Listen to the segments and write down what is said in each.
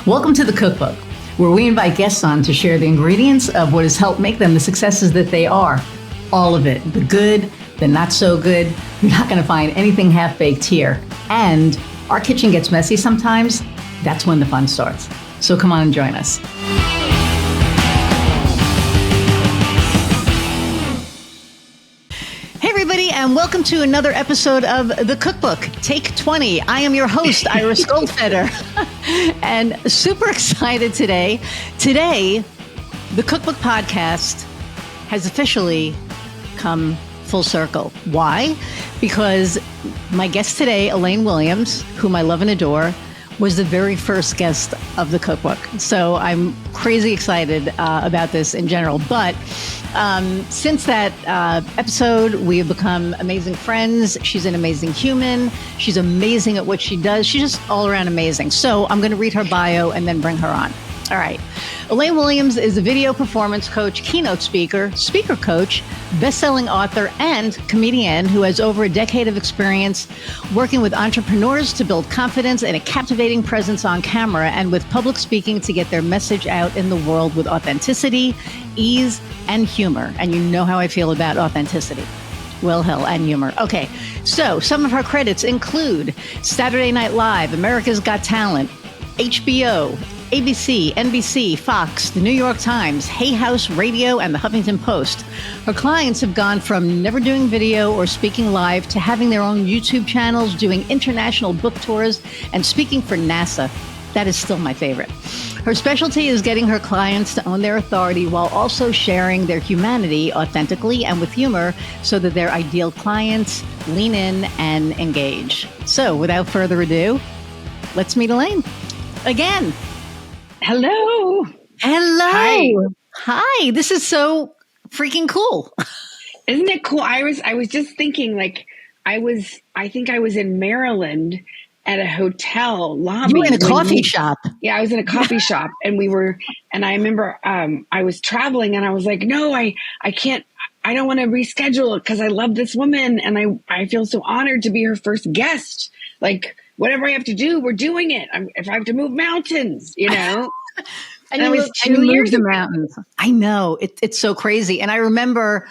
Welcome to the Cookbook, where we invite guests on to share the ingredients of what has helped make them the successes that they are. All of it, the good, the not so good. You're not going to find anything half-baked here. And our kitchen gets messy sometimes. That's when the fun starts. So come on and join us. Hey everybody, and welcome to another episode of The Cookbook, Take 20. I am your host, Iris Goldfeder, and super excited today. Today, the Cookbook podcast has officially come full circle. Why? Because my guest today, Elaine Williams, whom I love and adore, was the very first guest of the Cookbook. So I'm crazy excited about this in general. But since that episode, we have become amazing friends. She's an amazing human. She's amazing at what she does. She's just all around amazing. So I'm going to read her bio and then bring her on. All right. Elaine Williams is a video performance coach, keynote speaker, speaker coach, best-selling author, and comedian who has over a decade of experience working with entrepreneurs to build confidence and a captivating presence on camera and with public speaking to get their message out in the world with authenticity, ease, and humor. And you know how I feel about authenticity. Well, hell, and humor. Okay, so some of her credits include Saturday Night Live, America's Got Talent, HBO, ABC, NBC, Fox, The New York Times, Hay House Radio, and The Huffington Post. Her clients have gone from never doing video or speaking live to having their own YouTube channels, doing international book tours, and speaking for NASA. That is still my favorite. Her specialty is getting her clients to own their authority while also sharing their humanity authentically and with humor so that their ideal clients lean in and engage. So without further ado, let's meet Elaine again. Hello. Hello. Hi. This is so freaking cool. Isn't it cool, Iris? I was just thinking, I think I was in Maryland at a hotel lobby. You were in a coffee shop. Yeah, I was in a coffee shop, and I remember I was traveling, and I was like, no, I can't, I don't want to reschedule it because I love this woman, and I feel so honored to be her first guest. Like, whatever I have to do, we're doing it. If I have to move mountains, And it was 2 years ago. Mountains. I know. It's so crazy. And I remember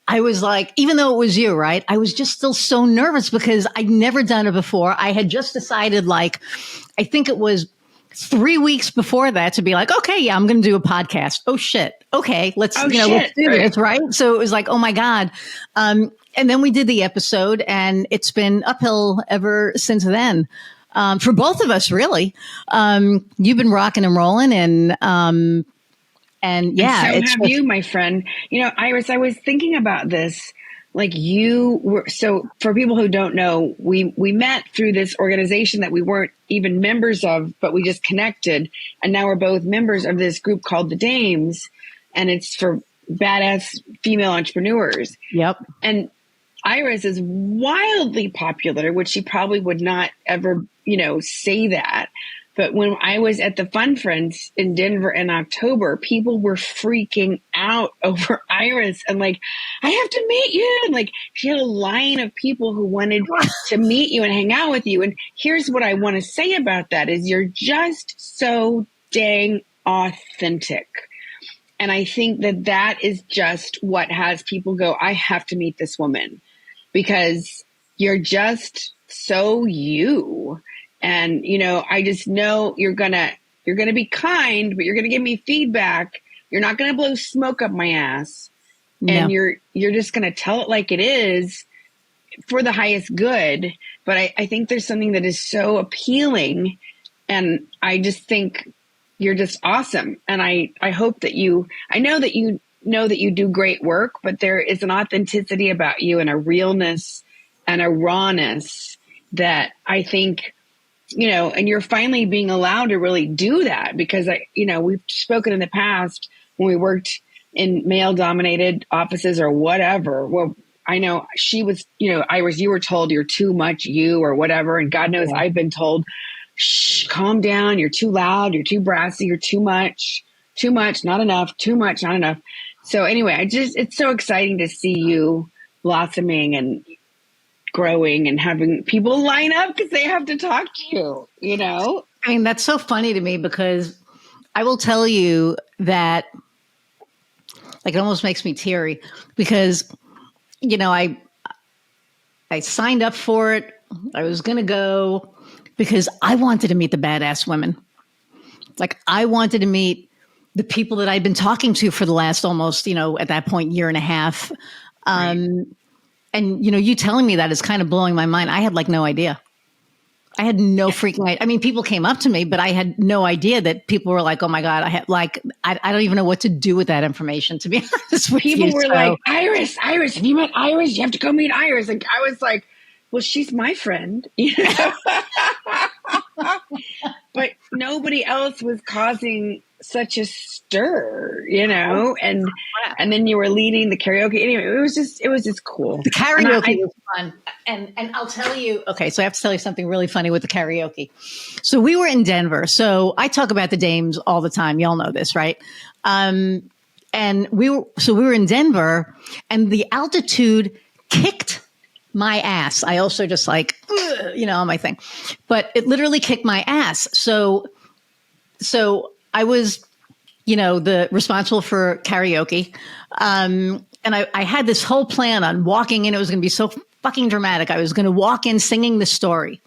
I was like, even though it was you, right? I was just still so nervous because I'd never done it before. I had just decided, I think it was 3 weeks before that to be like, okay, yeah, I'm going to do a podcast. Oh shit. Okay. Let's do this. Right. So it was like, oh my God. And then we did the episode and it's been uphill ever since then. For both of us, really. You've been rocking and rolling and yeah. And so have you, my friend. Iris, I was thinking about this. So for people who don't know, we met through this organization that we weren't even members of, but we just connected. And now we're both members of this group called the Dames. And it's for badass female entrepreneurs. Yep. And Iris is wildly popular, which she probably would not ever, say that. But when I was at the Fun Friends in Denver in October, people were freaking out over Iris and I have to meet you. And she had a line of people who wanted to meet you and hang out with you. And here's what I want to say about that is you're just so dang authentic. And I think that is just what has people go, I have to meet this woman because you're just so you. And, I just know you're going to be kind, but you're going to give me feedback. You're not going to blow smoke up my ass. No. And you're just going to tell it like it is for the highest good. But I think there's something that is so appealing. And I just think you're just awesome. And I hope that I know that you do great work, but there is an authenticity about you and a realness and a rawness that I think, and you're finally being allowed to really do that because we've spoken in the past when we worked in male dominated offices or whatever. Well, I know she was, Iris, you were told you're too much you or whatever. And God knows I've been told, shh, calm down. You're too loud. You're too brassy. You're too much, not enough, too much, not enough. So anyway, it's so exciting to see you blossoming and growing and having people line up because they have to talk to you, you know? I mean, that's so funny to me because I will tell you that, like, it almost makes me teary because, I signed up for it. I was going to go because I wanted to meet the badass women. Like, I wanted to meet the people that I'd been talking to for the last almost, at that point, year and a half. Right. And, you telling me that is kind of blowing my mind. I had like no idea. I had no freaking idea. I mean, people came up to me, but I had no idea that people were like, oh my God, I don't even know what to do with that information, to be honest with People you. were like, Iris, have you met Iris? You have to go meet Iris. Like, I was like, well, she's my friend, but nobody else was causing such a stir, and then you were leading the karaoke. Anyway, it was just cool. The karaoke was fun. And I'll tell you, okay, so I have to tell you something really funny with the karaoke. So we were in Denver. So I talk about the dames all the time. Y'all know this, right? And we were in Denver and the altitude kicked my ass. I also just like, on my thing, but it literally kicked my ass. So I was, the responsible for karaoke. And I had this whole plan on walking in. It was going to be so fucking dramatic. I was going to walk in singing the story,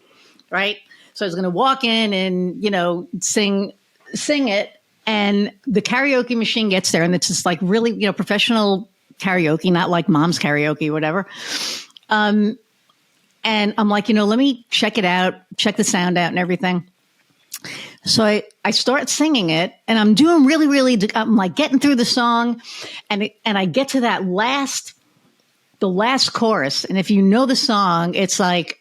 right? So I was going to walk in and, sing it. And the karaoke machine gets there and it's just like really, professional karaoke, not like mom's karaoke, whatever. And I'm like, let me check it out, check the sound out and everything. So I start singing it and I'm doing really, really, I'm like getting through the song and I get to the last chorus. And if you know the song, it's like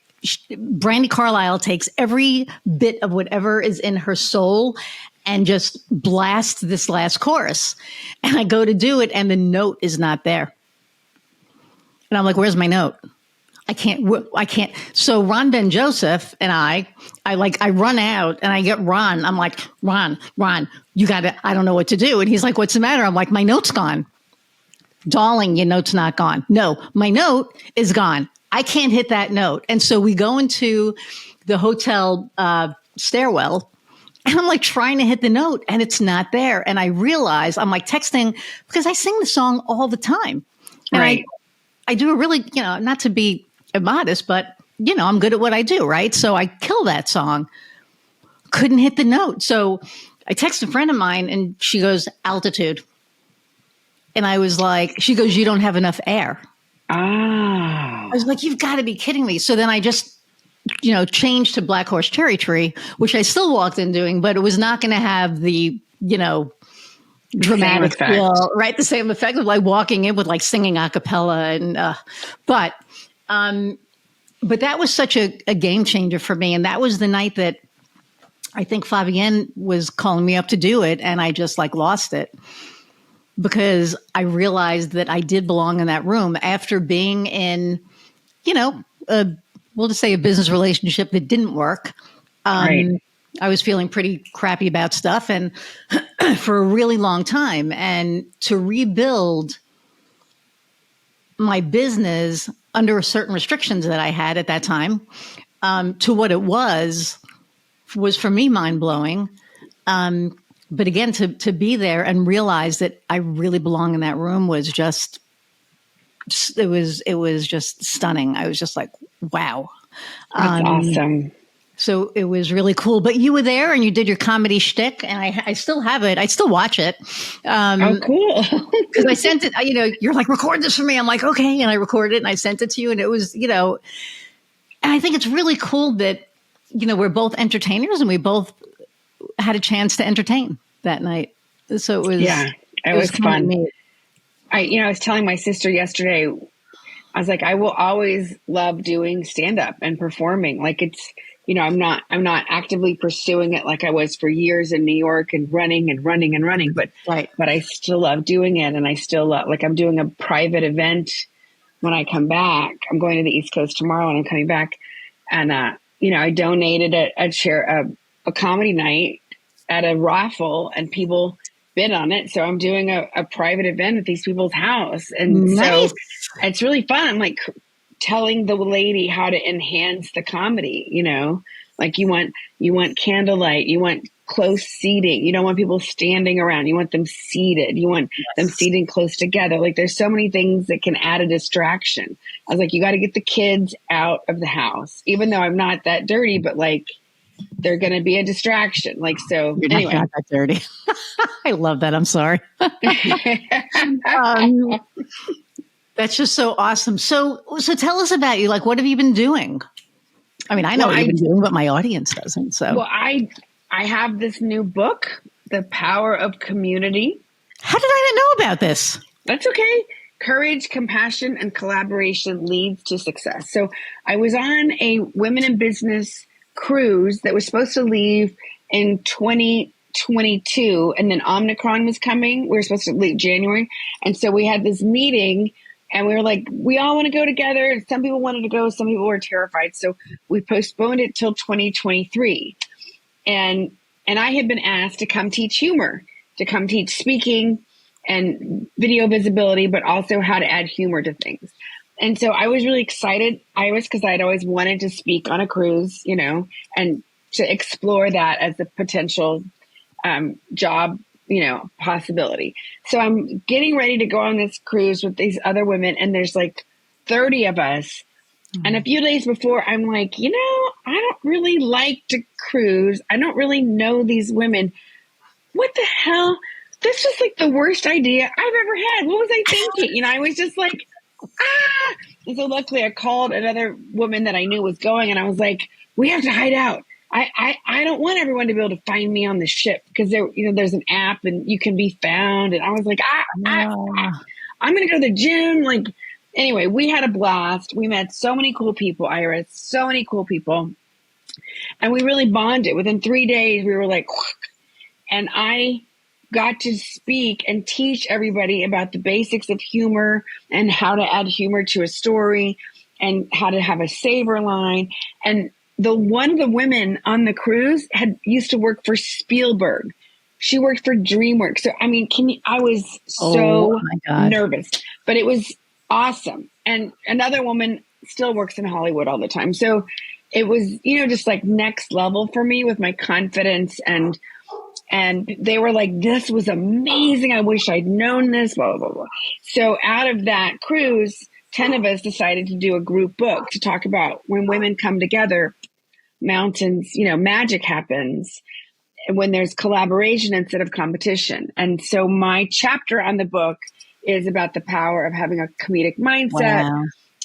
Brandy Carlisle takes every bit of whatever is in her soul and just blasts this last chorus. And I go to do it and the note is not there. And I'm like, where's my note? I can't. So Ron Ben Joseph and I run out and I get Ron. I'm like, Ron, I don't know what to do. And he's like, what's the matter? I'm like, my note's gone. Darling, your note's not gone. No, my note is gone. I can't hit that note. And so we go into the hotel stairwell and I'm like trying to hit the note and it's not there. And I realize I'm like texting because I sing the song all the time. And right. I do a really, not to be immodest, but I'm good at what I do, right? So I kill that song. Couldn't hit the note. So I text a friend of mine and she goes, altitude. And I was like, she goes, you don't have enough air. Ah. I was like, you've got to be kidding me. So then I just, changed to Black Horse Cherry Tree, which I still walked in doing, but it was not going to have the, dramatic feel, right? The same effect of like walking in with like singing a cappella and, but that was such a game changer for me. And that was the night that I think Fabienne was calling me up to do it. And I just like lost it because I realized that I did belong in that room after being in, we'll just say a business relationship that didn't work. Right. I was feeling pretty crappy about stuff and for a really long time. And to rebuild my business under certain restrictions that I had at that time to what it was for me mind-blowing. But again, to be there and realize that I really belong in that room was just, it was just stunning. I was just like, wow. That's awesome. So it was really cool. But you were there and you did your comedy shtick, and I still have it. I still watch it. Oh, cool. Because I sent it, you're like, record this for me. I'm like, okay. And I recorded it and I sent it to you. And it was, and I think it's really cool that, we're both entertainers and we both had a chance to entertain that night. So it was, it was fun. I was telling my sister yesterday, I was like, I will always love doing stand-up and performing. Like it's, I'm not actively pursuing it like I was for years in New York and running, but right. But I still love doing it. And I still love, like I'm doing a private event when I come back. I'm going to the East Coast tomorrow and I'm coming back. And, I donated a comedy night at a raffle and people bid on it. So I'm doing a private event at these people's house. And nice. So it's really fun. I'm like telling the lady how to enhance the comedy, Like you want candlelight, you want close seating. You don't want people standing around. You want them seated. You want them seated close together. Like there's so many things that can add a distraction. I was like, you got to get the kids out of the house, even though I'm not that dirty, but like they're going to be a distraction. Like, so anyway. Not that dirty. I love that. I'm sorry. That's just so awesome. So tell us about you. Like, what have you been doing? I mean, I know what you've been doing, but my audience doesn't. So, well, I have this new book, The Power of Community. How did I not know about this? That's okay. Courage, compassion, and collaboration leads to success. So I was on a women in business cruise that was supposed to leave in 2022, and then Omicron was coming. We were supposed to leave January. And so we had this meeting, and we were like, we all want to go together. Some people wanted to go. Some people were terrified. So we postponed it till 2023. And I had been asked to come teach humor, to come teach speaking and video visibility, but also how to add humor to things. And so I was really excited, Iris, because I'd always wanted to speak on a cruise, you know, and to explore that as a potential job, you know, possibility. So I'm getting ready to go on this cruise with these other women, and there's like 30 of us. Mm-hmm. And a few days before, I'm like, you know, I don't really like to cruise. I don't really know these women. What the hell? This was like the worst idea I've ever had. What was I thinking? You know, I was just like, ah. And so luckily I called another woman that I knew was going, and I was like, we have to hide out. I don't want everyone to be able to find me on the ship, because there, you know, there's an app and you can be found. And I was like, I'm going to go to the gym. Like, anyway, we had a blast. We met so many cool people, Iris, so many cool people. And we really bonded. Within 3 days, we were like, and I got to speak and teach everybody about the basics of humor and how to add humor to a story and how to have a saver line. And one of the women on the cruise used to work for Spielberg. She worked for DreamWorks. So, I mean, I was so nervous, but it was awesome. And another woman still works in Hollywood all the time. So it was, you know, just like next level for me with my confidence. And they were like, this was amazing. I wish I'd known this, blah, blah, blah. So out of that cruise, 10 of us decided to do a group book to talk about when women come together, mountains, you know, magic happens when there's collaboration instead of competition. And so my chapter on the book is about the power of having a comedic mindset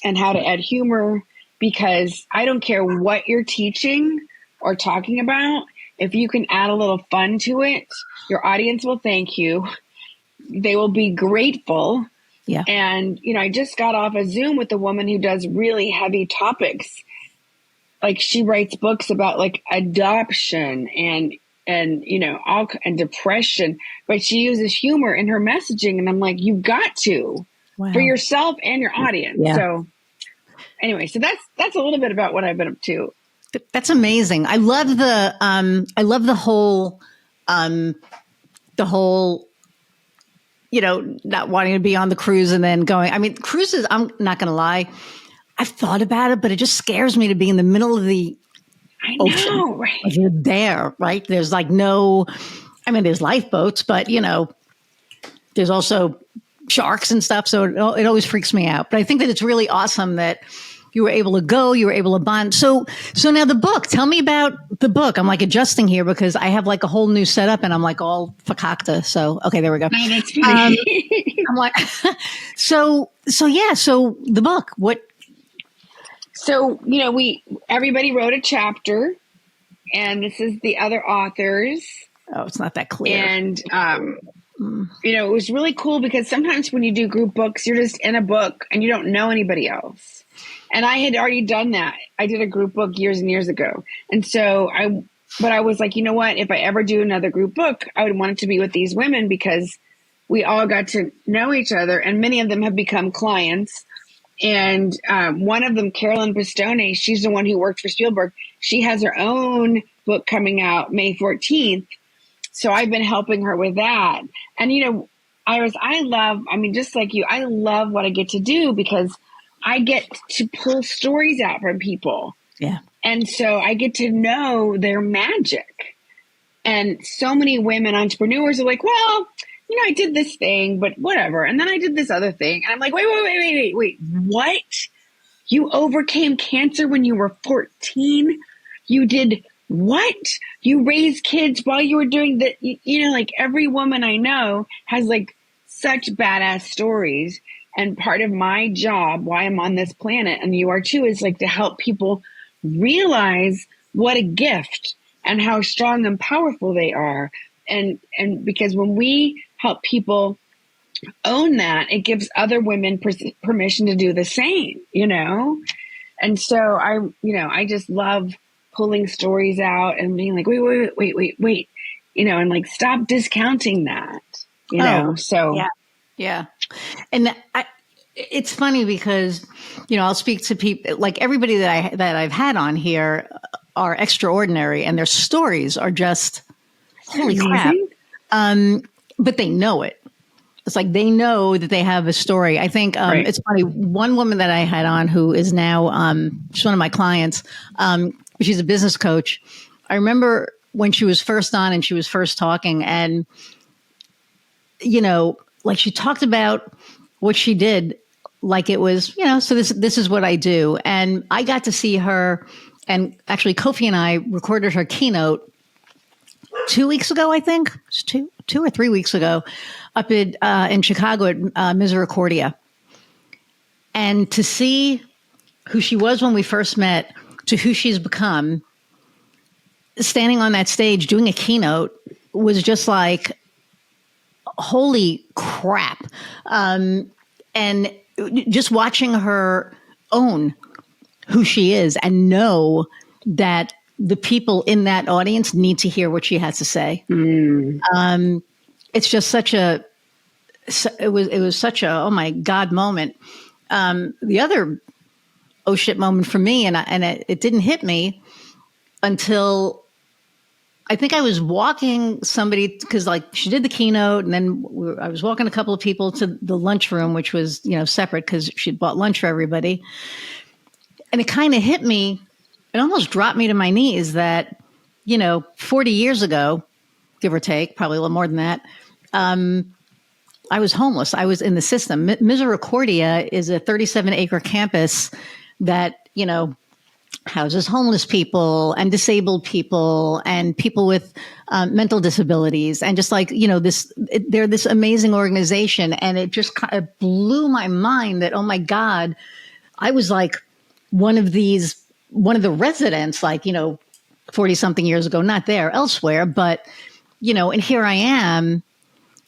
and how to add humor, because I don't care what you're teaching or talking about. If you can add a little fun to it, your audience will thank you. They will be grateful. Yeah. And, you know, I just got off a Zoom with a woman who does really heavy topics. Like, she writes books about like adoption and you know, and depression, but she uses humor in her messaging. And I'm like, you've got to for yourself and your audience. Yeah. So anyway, so that's a little bit about what I've been up to. That's amazing. I love the whole, you know, not wanting to be on the cruise and then going. I mean, cruises, I'm not going to lie, I've thought about it, but it just scares me to be in the middle of the ocean. Right? Like, you're there, right? There's like there's lifeboats, but you know, there's also sharks and stuff. So it always freaks me out. But I think that it's really awesome that you were able to go, you were able to bond. So now the book, tell me about the book. I'm like adjusting here because I have like a whole new setup and I'm like all fakakta. So, okay, there we go. Oh, that's funny. I'm like, so the book, what? So, you know, everybody wrote a chapter, and this is the other authors. Oh, it's not that clear. And, you know, it was really cool because sometimes when you do group books, you're just in a book and you don't know anybody else. And I had already done that. I did a group book years and years ago. And so I was like, you know what, if I ever do another group book, I would want it to be with these women, because we all got to know each other, and many of them have become clients. And one of them, Carolyn Pistone, she's the one who worked for Spielberg. She has her own book coming out May 14th. So I've been helping her with that. And, you know, Iris, just like you, I love what I get to do, because I get to pull stories out from people Yeah. And so I get to know their magic. And so many women entrepreneurs are like, well, I did this thing, but whatever. And then I did this other thing. And I'm like, wait, what? You overcame cancer when you were 14? You did what? You raised kids while you were doing that? Like every woman I know has like such badass stories. And part of my job, why I'm on this planet, and you are too, is like to help people realize what a gift and how strong and powerful they are. And because when we help people own that, it gives other women permission to do the same, And so I just love pulling stories out and being like, wait, and like, stop discounting that, so. Yeah. And it's funny because, I'll speak to people like everybody that I've had on here are extraordinary and their stories are just holy crap. But they know it. It's like they know that they have a story. I think Right. It's funny. One woman that I had on who is now she's one of my clients. She's a business coach. I remember when she was first on and she was first talking, and like she talked about what she did, like it was so this is what I do, and I got to see her. And actually, Kofi and I recorded her keynote 2 weeks ago. I think it was two or 3 weeks ago, up in Chicago at Misericordia. And to see who she was when we first met to who she's become, standing on that stage doing a keynote was just like, holy crap. And just watching her own who she is and know that the people in that audience need to hear what she has to say. It's just it was such a, oh my God moment. The other, oh shit moment for me, and it didn't hit me until I think I was walking somebody, because like she did the keynote, and then I was walking a couple of people to the lunchroom, which was, separate because she'd bought lunch for everybody. And it kind of hit me, it almost dropped me to my knees that, 40 years ago, give or take, probably a little more than that, I was homeless. I was in the system. Misericordia is a 37-acre campus that, houses homeless people and disabled people and people with mental disabilities. And just like, they're this amazing organization. And it just kind of blew my mind that, oh my God, I was like one of the residents, like, 40 something years ago, not there, elsewhere, but, and here I am,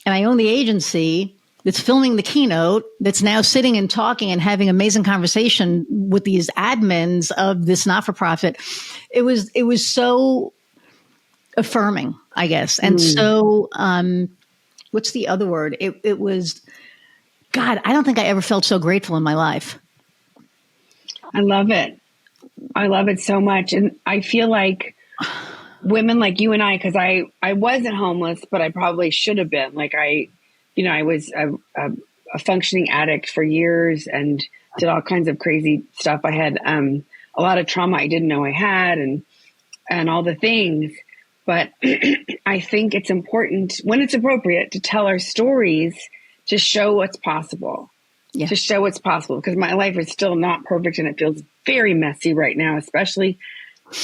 and I own the agency that's filming the keynote, that's now sitting and talking and having amazing conversation with these admins of this not-for-profit. It was so affirming, I guess. And so, what's the other word? It was, God, I don't think I ever felt so grateful in my life. I love it. I love it so much. And I feel like women like you and I, because I wasn't homeless, but I probably should have been. Like I was a functioning addict for years and did all kinds of crazy stuff. I had a lot of trauma I didn't know I had and all the things. But I think it's important when it's appropriate to tell our stories to show what's possible. Yeah. To show what's possible, because my life is still not perfect and it feels very messy right now, especially.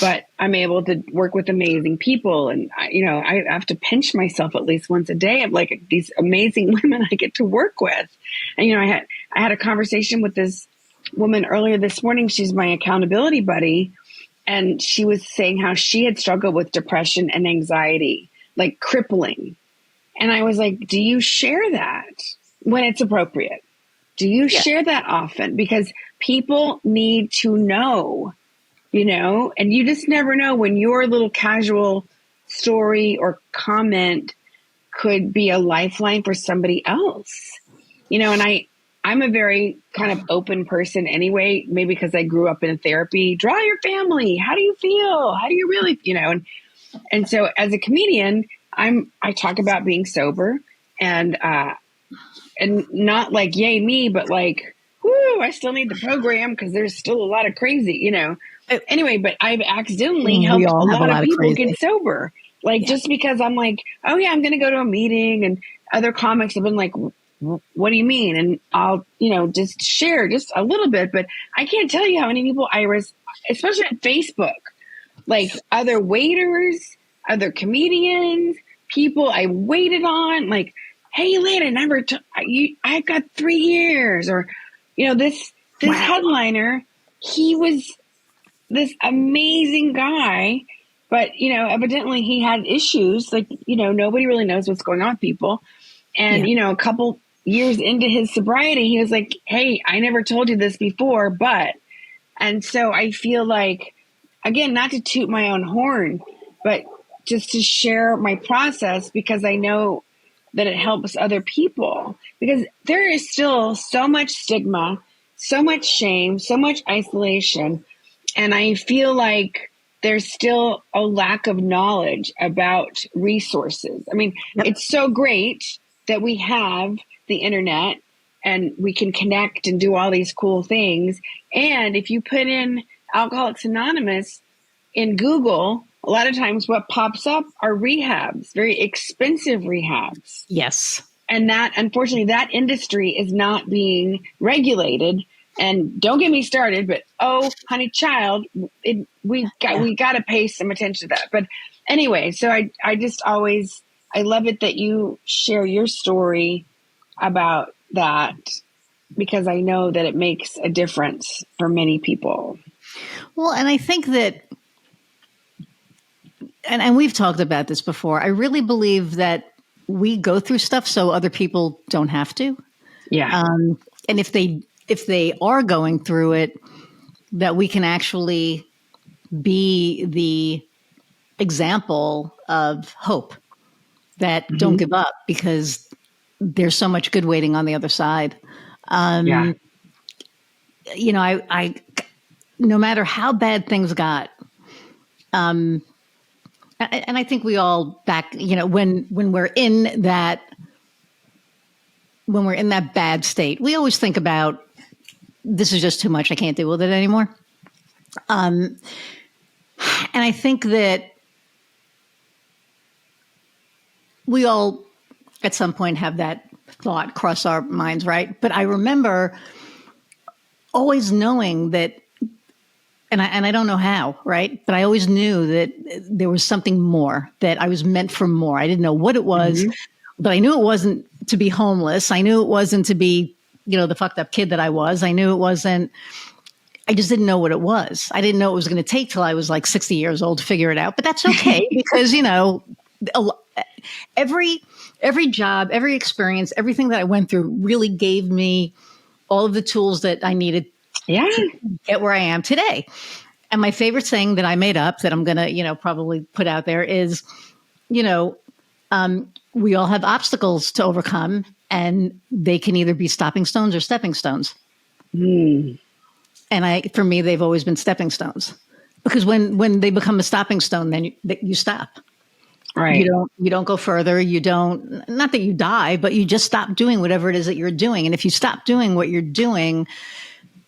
But I'm able to work with amazing people, and I have to pinch myself at least once a day of like these amazing women I get to work with. And I had a conversation with this woman earlier this morning. She's my accountability buddy, and she was saying how she had struggled with depression and anxiety, like crippling. And I was like, do you share that when it's appropriate? Do you share that often? Because people need to know, and you just never know when your little casual story or comment could be a lifeline for somebody else, and I'm a very kind of open person anyway, maybe because I grew up in therapy. Draw your family. How do you feel? How do you really, and so as a comedian, I talk about being sober and not like, yay me, but like, whoo, I still need the program because there's still a lot of crazy, Anyway, but I've accidentally We helped all a have a lot of lot of people get crazy. sober. Like, Yeah. just because I'm like, oh yeah, I'm going to go to a meeting, and other comics have been like, what do you mean? And I'll, just share just a little bit, but I can't tell you how many people, Iris, especially on Facebook, like other waiters, other comedians, people I waited on, like, hey, Elaine, I got 3 years, or, this Wow. headliner, he was this amazing guy, but evidently he had issues. Like, nobody really knows what's going on with people. And Yeah. a couple years into his sobriety, he was like, hey, I never told you this before, but. And so I feel like, again, not to toot my own horn, but just to share my process, because I know that it helps other people, because there is still so much stigma, so much shame, so much isolation. And I feel like there's still a lack of knowledge about resources. I mean, Yep. it's so great that we have the internet and we can connect and do all these cool things. And if you put in Alcoholics Anonymous in Google, a lot of times what pops up are rehabs, very expensive rehabs. Yes. And that, unfortunately, that industry is not being regulated. And don't get me started, but oh, honey child, we got to pay some attention to that. But anyway, so I just always, I love it that you share your story about that, because I know that it makes a difference for many people. Well, and I think that, and we've talked about this before, I really believe that we go through stuff so other people don't have to. Yeah. And if they are going through it, that we can actually be the example of hope, that don't give up, because there's so much good waiting on the other side. Yeah. I no matter how bad things got, and I think we all back, when we're in that bad state, we always think about, this is just too much, I can't deal with it anymore. And I think that we all at some point have that thought cross our minds, right? But I remember always knowing that, and I don't know how, right? But I always knew that there was something more, that I was meant for more. I didn't know what it was, but I knew it wasn't to be homeless. I knew it wasn't to be, the fucked up kid that I was. I knew it wasn't, I just didn't know what it was. I didn't know it was going to take till I was like 60 years old to figure it out. But that's okay because, every job, every experience, everything that I went through really gave me all of the tools that I needed to get where I am today. And my favorite saying that I made up that I'm going to, probably put out there is, we all have obstacles to overcome, and they can either be stopping stones or stepping stones. And for me, they've always been stepping stones, because when they become a stopping stone, then you stop. Right. You don't go further. You don't, not that you die, but you just stop doing whatever it is that you're doing. And if you stop doing what you're doing,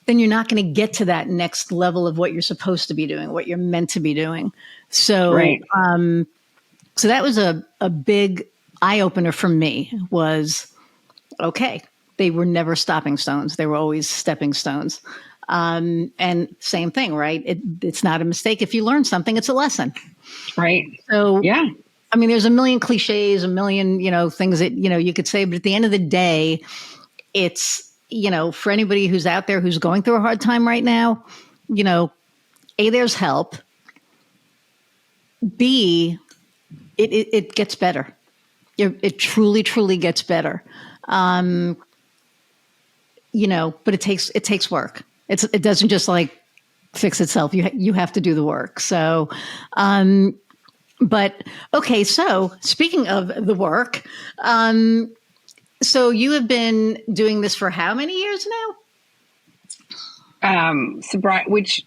then you're not going to get to that next level of what you're supposed to be doing, what you're meant to be doing. So, so that was a big eye opener for me. Was okay. They were never stopping stones. They were always stepping stones. And same thing, right? It's not a mistake. If you learn something, it's a lesson. Right. So, yeah. I mean, there's a million cliches, a million, things that, you could say, but at the end of the day, it's, for anybody who's out there who's going through a hard time right now, A, there's help. B, it gets better. It truly, truly gets better. But it takes work. It doesn't just like fix itself. You have to do the work. So, but okay. So speaking of the work, so you have been doing this for how many years now? Sobriety,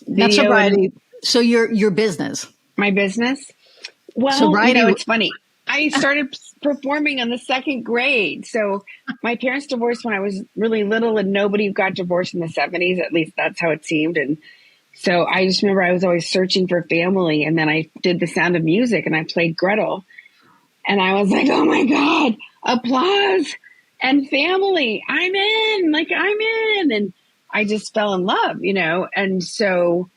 Not sobriety. So your business. My business? Well, Sobriety. It's funny. I started performing in the second grade. So my parents divorced when I was really little, and nobody got divorced in the 70s. At least that's how it seemed. And So I just remember I was always searching for family. And then I did The Sound of Music and I played Gretel. And I was like, oh my God, applause and family. I'm in, like, I'm in. And I just fell in love, And so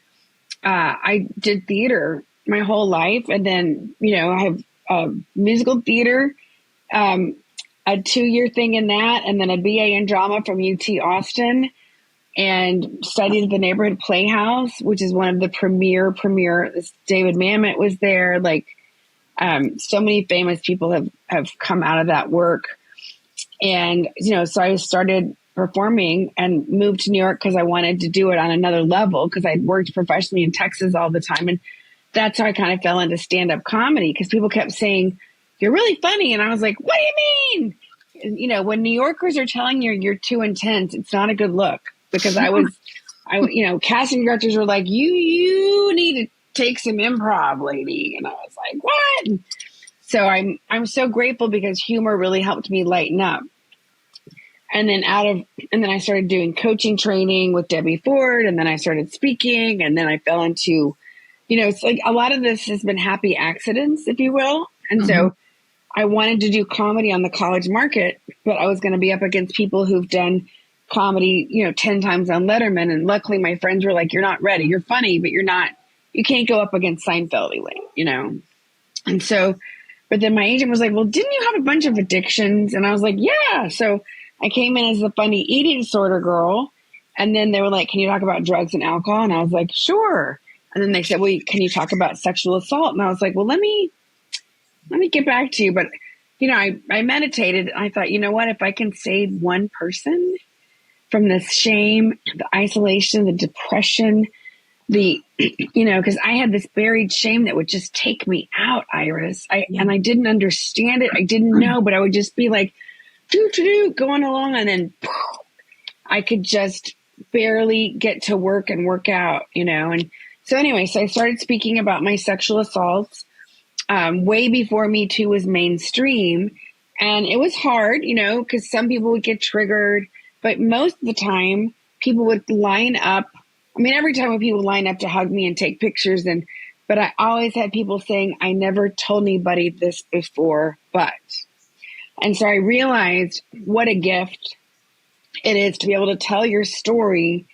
I did theater my whole life. And then, I have musical theater, a 2-year thing in that, and then a BA in drama from UT Austin, and studied at the Neighborhood Playhouse, which is one of the premier. David Mamet was there. Like, so many famous people have come out of that work. And, so I started performing and moved to New York because I wanted to do it on another level, because I'd worked professionally in Texas all the time. And that's how I kind of fell into stand-up comedy, because people kept saying, you're really funny. And I was like, what do you mean? When New Yorkers are telling you you're too intense, it's not a good look, because casting directors were like, you need to take some improv, lady. And I was like, what? And so I'm so grateful, because humor really helped me lighten up. And then I started doing coaching training with Debbie Ford, and then I started speaking, and then I fell into, it's like a lot of this has been happy accidents, if you will. And so I wanted to do comedy on the college market, but I was going to be up against people who've done comedy, 10 times on Letterman. And luckily my friends were like, you're not ready. You're funny, but you can't go up against Seinfeld, Elaine, And so, but then my agent was like, well, didn't you have a bunch of addictions? And I was like, yeah. So I came in as the funny eating disorder girl. And then they were like, can you talk about drugs and alcohol? And I was like, sure. And then they said, well, can you talk about sexual assault? And I was like, well, let me get back to you. But, I meditated. And I thought, you know what, if I can save one person from this shame, the isolation, the depression, because I had this buried shame that would just take me out, Iris. And I didn't understand it. I didn't know, but I would just be like, going along, and then I could just barely get to work and work out, And so anyway, so I started speaking about my sexual assaults way before Me Too was mainstream. And it was hard, because some people would get triggered, but most of the time people would line up. I mean, every time when people line up to hug me and take pictures, but I always had people saying, I never told anybody this before, but. And so I realized what a gift it is to be able to tell your story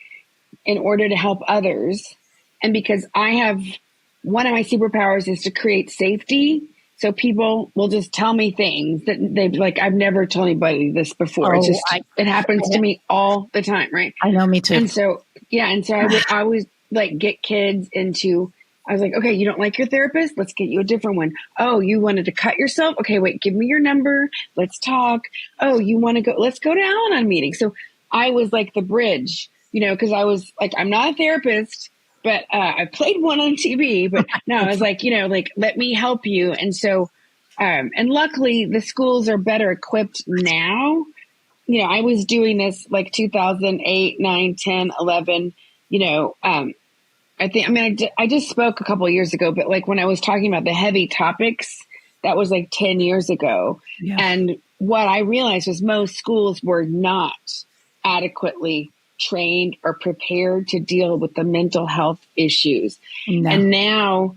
in order to help others. And because one of my superpowers is to create safety. So people will just tell me things that they've like, I've never told anybody this before. It happens to me all the time. Right. I know, me too. And so, I would always like get kids into, I was like, okay, you don't like your therapist? Let's get you a different one. Oh, you wanted to cut yourself? Okay, wait, give me your number. Let's talk. Oh, you want to go? Let's go to Al-Anon meeting. So I was like the bridge, because I was like, I'm not a therapist, but I played one on TV. But no, I was like, let me help you. And so, and luckily the schools are better equipped now. I was doing this like 2008, 9, 10, 11, I just spoke a couple of years ago, but like when I was talking about the heavy topics, that was like 10 years ago. Yeah. And what I realized was most schools were not adequately trained or prepared to deal with the mental health issues. No. And now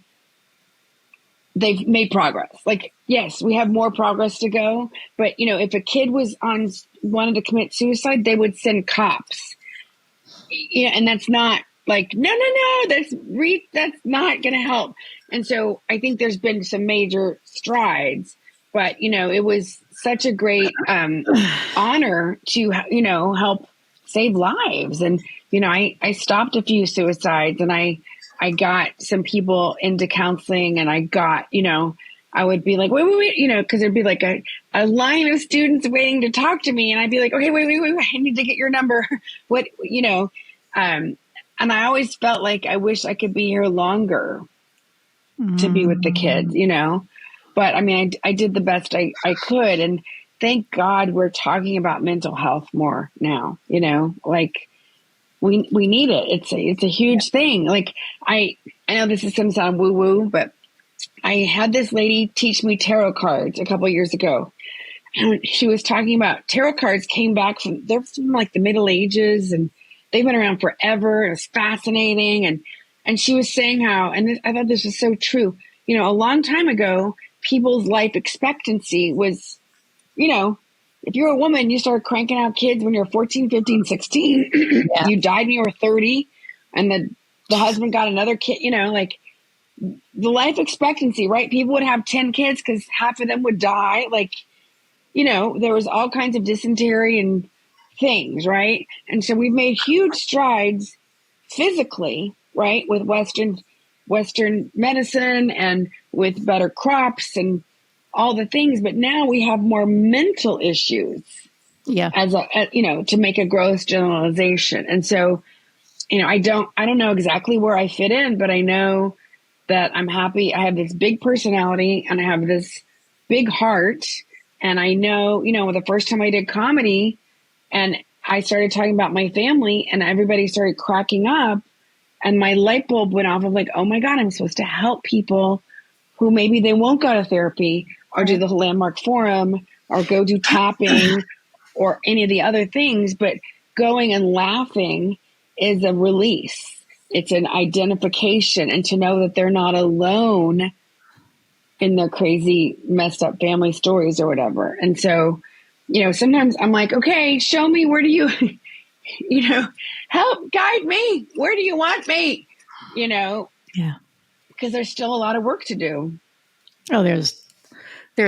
they've made progress. Like, yes, we have more progress to go, but if a kid wanted to commit suicide, they would send cops. And that's not like, no, that's not going to help. And so I think there's been some major strides, but, it was such a great honor to, help save lives. And, I stopped a few suicides, and I got some people into counseling, and I got, I would be like, wait, because there'd be like a line of students waiting to talk to me. And I'd be like, okay, wait, I need to get your number. What, and I always felt like I wish I could be here longer to be with the kids, but I mean, I did the best I could. And thank God we're talking about mental health more now, like we need it. It's a huge thing. Like I know this is going to sound woo woo, but I had this lady teach me tarot cards a couple of years ago. And she was talking about tarot cards came back from like the Middle Ages, and they've been around forever. And it's fascinating. And she was saying how, and I thought this was so true. You know, a long time ago, people's life expectancy was, you know, if you're a woman, you started cranking out kids when you're 14, 15, 16. Yeah. You died when you were 30, and the husband got another kid, you know, like the life expectancy, right? People would have 10 kids because half of them would die. Like, you know, there was all kinds of dysentery and things, right? And so we've made huge strides physically, right, with Western medicine and with better crops and all the things, but now we have more mental issues. Yeah. As you know, to make a gross generalization. And so, you know, I don't know exactly where I fit in, but I know that I'm happy. I have this big personality and I have this big heart. And I know, you know, the first time I did comedy and I started talking about my family and everybody started cracking up and my light bulb went off of like, oh my God, I'm supposed to help people who maybe they won't go to therapy or do the landmark forum or go do tapping or any of the other things, but going and laughing is a release. It's an identification and to know that they're not alone in their crazy, messed up family stories or whatever. And so, you know, sometimes I'm like, okay, show me, where do you, you know, help guide me. Where do you want me? You know, Yeah. because there's still a lot of work to do. Oh, there's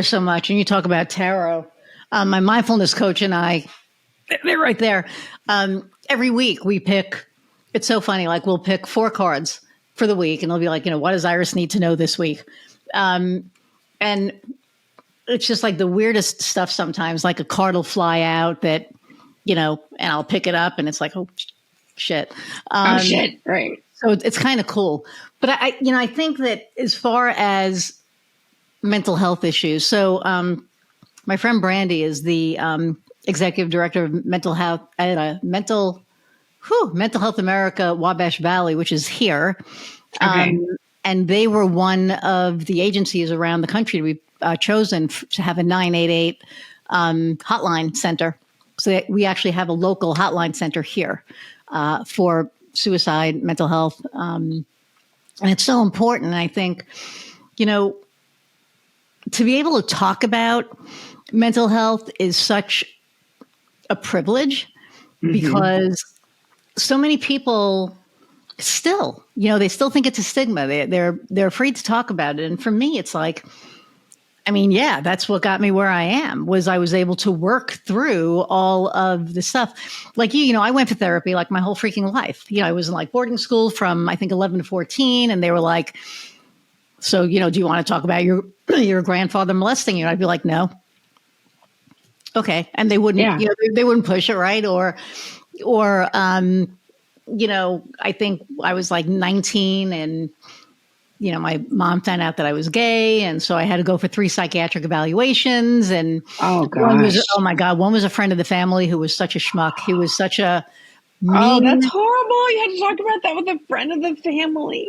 so much. And you talk about tarot. My mindfulness coach and I, they're right there. Every week we pick, it's so funny, like we'll pick 4 cards for the week and they'll be like, you know, what does Iris need to know this week? And it's just like the weirdest stuff sometimes, like a card will fly out that, you know, and I'll pick it up and it's like, oh, shit. Oh, shit. Right. So it's kind of cool. But I think that as far as mental health issues, so my friend Brandy is the executive director of mental health at Mental Health America, Wabash Valley, which is here. Okay. And they were one of the agencies around the country we've chosen to have a 988 hotline center. So that we actually have a local hotline center here for suicide, mental health. And it's so important. I think, you know, to be able to talk about mental health is such a privilege because so many people still, you know, they still think it's a stigma. They're afraid to talk about it. And for me, it's like, I mean, yeah, that's what got me where I am, was I was able to work through all of the stuff. Like you know, I went to therapy like my whole freaking life. You know, I was in like boarding school from I think 11 to 14, and they were like, so, you know, do you want to talk about your grandfather molesting you? And I'd be like, no. Okay. And they wouldn't, you know, they wouldn't push it. Right. Or, you know, I think I was like 19 and, you know, my mom found out that I was gay. And so I had to go for 3 psychiatric evaluations. And oh my God, one was a friend of the family who was such a schmuck. He was such a mean. Oh, that's horrible. You had to talk about that with a friend of the family.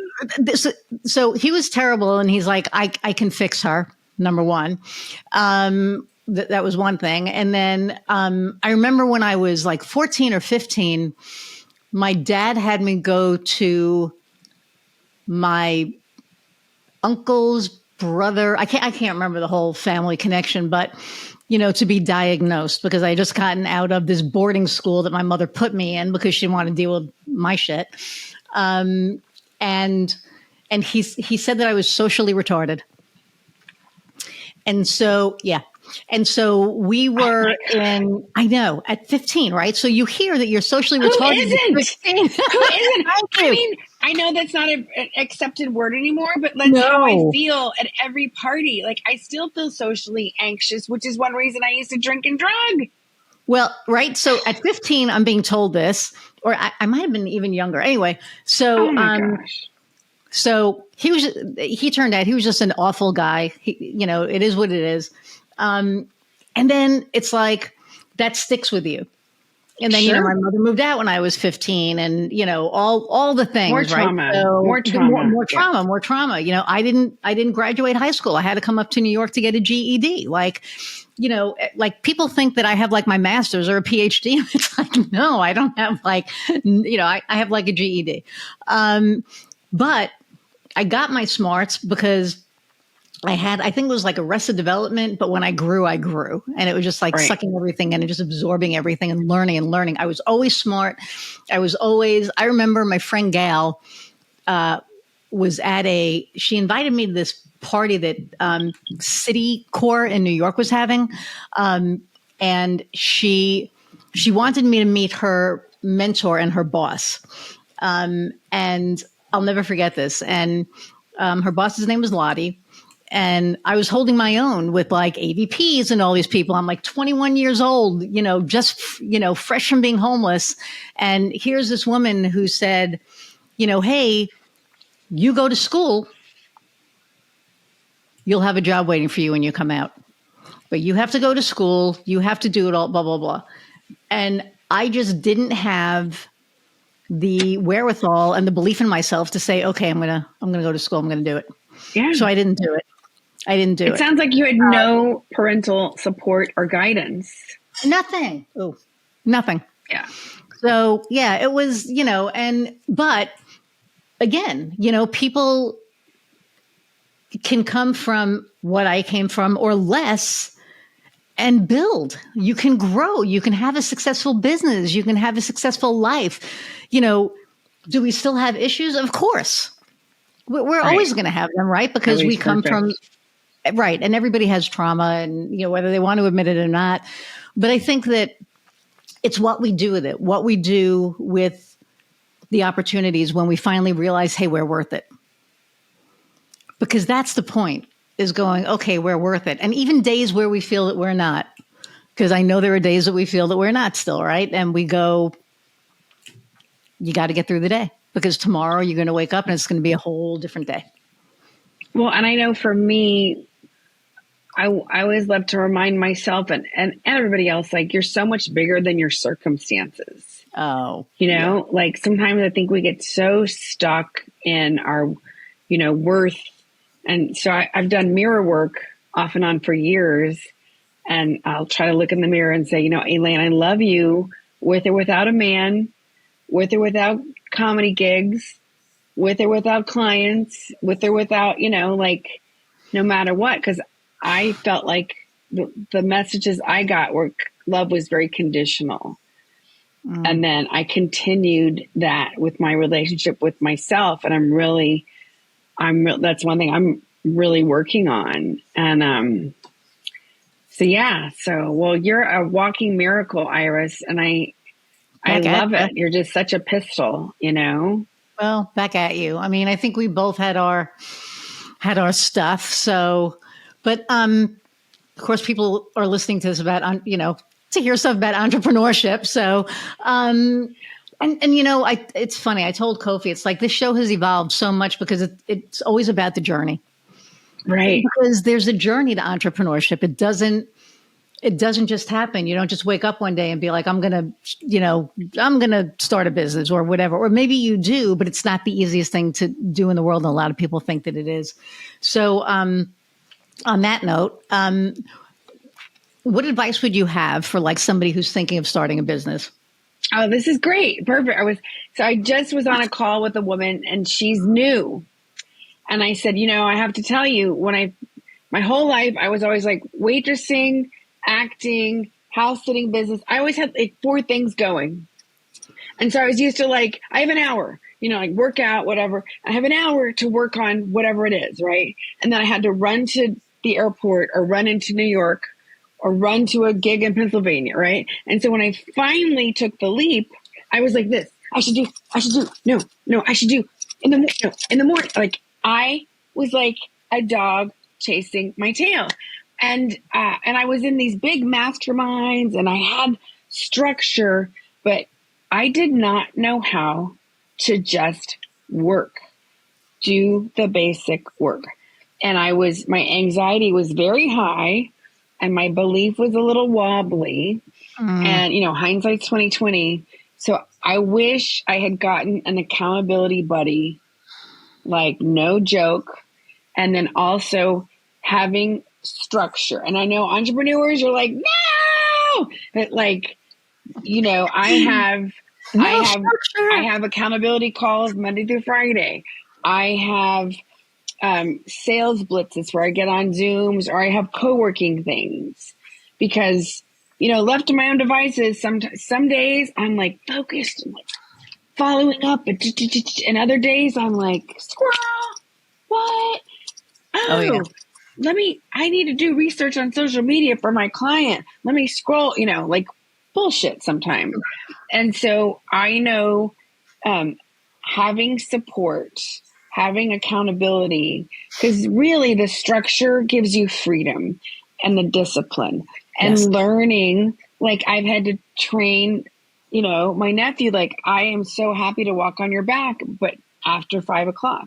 So he was terrible. And he's like, I can fix her. Number one. That was one thing. And then I remember when I was like 14 or 15, my dad had me go to my uncle's brother. I can't remember the whole family connection, but you know, to be diagnosed because I had just gotten out of this boarding school that my mother put me in because she didn't want to deal with my shit. And he said that I was socially retarded. And so, yeah. And so we were I know, at 15, right? So you hear that you're socially retarded. Who isn't? I mean, I know that's not an accepted word anymore, but that's how I feel at every party. Like, I still feel socially anxious, which is one reason I used to drink and drug. Well, right. So at 15, I'm being told this, or I might have been even younger. Anyway, so, gosh. So he turned out he was just an awful guy. You know, it is what it is. And then it's like, that sticks with you. And then, Sure. my mother moved out when I was 15 and, all the More things, right? trauma. So More trauma. more trauma, more trauma. I didn't graduate high school. I had to come up to New York to get a GED. Like people think that I have like my master's or a PhD. It's like, no, I don't have like, I have like a GED. But I got my smarts because I think it was like Arrested Development, but when I grew. And it was just like Right. sucking everything in and just absorbing everything and learning and learning. I was always smart. I remember my friend Gail she invited me to this party that City Core in New York was having. And she wanted me to meet her mentor and her boss. And I'll never forget this. And her boss's name was Lottie. And I was holding my own with like AVPs and all these people. I'm like 21 years old, just, fresh from being homeless. And here's this woman who said, hey, you go to school, you'll have a job waiting for you when you come out. But you have to go to school, you have to do it all, blah, blah, blah. And I just didn't have the wherewithal and the belief in myself to say, okay, I'm gonna go to school, I'm gonna do it. Yeah. So I didn't do it. It sounds like you had no parental support or guidance. Nothing. Oh, nothing. Yeah. So yeah, it was, but again, people can come from what I came from or less and build. You can grow. You can have a successful business. You can have a successful life. Do we still have issues? Of course. We're right. Always going to have them, right? Because we come from, right. And everybody has trauma and, whether they want to admit it or not. But I think that it's what we do with it, what we do with the opportunities when we finally realize, hey, we're worth it. Because that's the point, is going, okay, we're worth it. And even days where we feel that we're not, because I know there are days that we feel that we're not still, right? And we go, you got to get through the day, because tomorrow you're going to wake up and it's going to be a whole different day. Well, and I know for me, I always love to remind myself and everybody else, like, you're so much bigger than your circumstances. Oh, like sometimes I think we get so stuck in our, worth. And so I've done mirror work off and on for years. And I'll try to look in the mirror and say, Elaine, I love you with or without a man, with or without comedy gigs, with or without clients, with or without, no matter what. Because I felt like the messages I got were love was very conditional. And then I continued that with my relationship with myself. And that's one thing I'm really working on. And well, you're a walking miracle, Iris. And I love it. You're just such a pistol, Well, back at you. I mean, I think we both had our stuff. So, but of course, people are listening to this about, to hear stuff about entrepreneurship. So, it's funny. I told Kofi, it's like this show has evolved so much because it's always about the journey, right? Because there's a journey to entrepreneurship. It doesn't just happen. You don't just wake up one day and be like, I'm going to start a business or whatever. Or maybe you do, but it's not the easiest thing to do in the world. And a lot of people think that it is. So on that note, what advice would you have for like somebody who's thinking of starting a business? Oh, this is great. Perfect. I just was on a call with a woman and she's new. And I said, I have to tell you, my whole life, I was always like waitressing, acting, house sitting business. I always had like 4 things going. And so I was used to like, I have an hour, like work out, whatever. I have an hour to work on whatever it is. Right. And then I had to run to the airport or run into New York or run to a gig in Pennsylvania. Right. And so when I finally took the leap, I was like this, I should do, I should do in the morning. Like I was like a dog chasing my tail. And I was in these big masterminds and I had structure, but I did not know how to just work, do the basic work. And my anxiety was very high and my belief was a little wobbly. And, hindsight's 2020. So I wish I had gotten an accountability buddy, like no joke. And then also having structure. And I know entrepreneurs are like, no, but like, I have accountability calls Monday through Friday. I have sales blitzes where I get on Zooms, or I have co-working things because, left to my own devices, some days I'm like focused and like following up, and other days I'm like, squirrel, what? Oh, yeah. I need to do research on social media for my client. Let me scroll, like bullshit sometimes. And so I know having support, having accountability, because really the structure gives you freedom and the discipline and learning. Like I've had to train, my nephew, like I am so happy to walk on your back, but after 5:00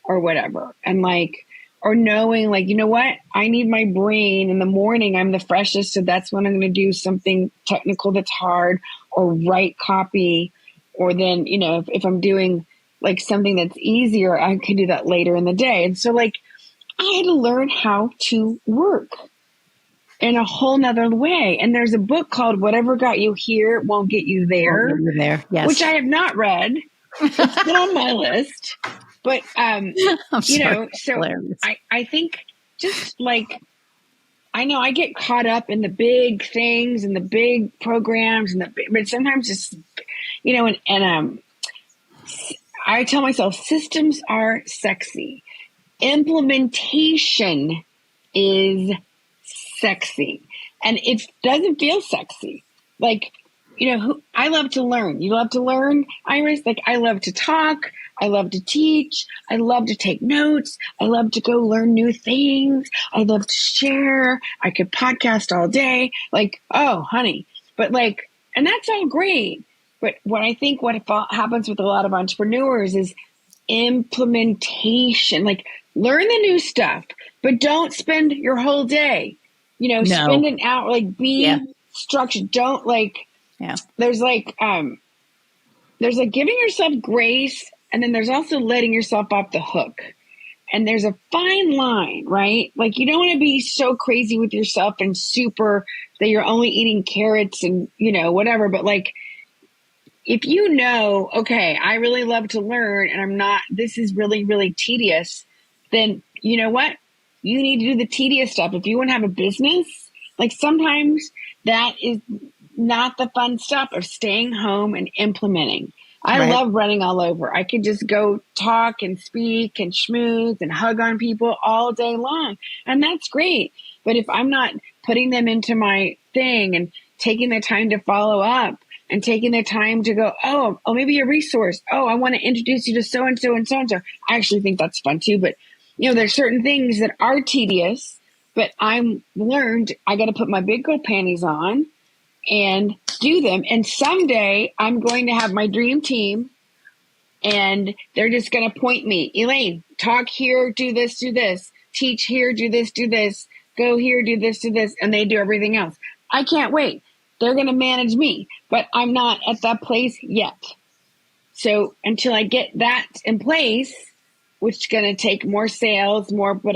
or whatever. And like, or knowing like, you know what, I need my brain in the morning. I'm the freshest. So that's when I'm going to do something technical that's hard or write copy. Or then, if I'm doing like something that's easier, I can do that later in the day. And so like, I had to learn how to work in a whole nother way. And there's a book called Whatever Got You Here Won't Get You There, Yes. which I have not read. It's been on my list. But, so I think just like, I know I get caught up in the big things and the big programs but sometimes just, I tell myself systems are sexy. Implementation is sexy, and it doesn't feel sexy. Like, I love to learn. You love to learn, Iris? Like I love to talk. I love to teach. I love to take notes. I love to go learn new things. I love to share. I could podcast all day. Like, oh, honey. But like, and that's all great. But what happens with a lot of entrepreneurs is implementation. Like, learn the new stuff, but don't spend your whole day, spend an hour, like be structured. Don't like, there's like giving yourself grace. And then there's also letting yourself off the hook. And there's a fine line, right? Like you don't want to be so crazy with yourself and super that you're only eating carrots and, whatever. But like, if okay, I really love to learn and this is really, really tedious, then you know what? You need to do the tedious stuff. If you want to have a business, like sometimes that is not the fun stuff of staying home and implementing. I love running all over. I could just go talk and speak and schmooze and hug on people all day long. And that's great. But if I'm not putting them into my thing and taking the time to follow up and taking the time to go, oh, maybe a resource. Oh, I want to introduce you to so-and-so and so-and-so. I actually think that's fun too. But, there's certain things that are tedious, but I'm learned I got to put my big girl panties on and do them. And someday I'm going to have my dream team and they're just going to point me, Elaine, talk here, do this, teach here, do this, go here, do this, and they do everything else. I can't wait. They're going to manage me, but I'm not at that place yet. So until I get that in place, which is going to take more sales, but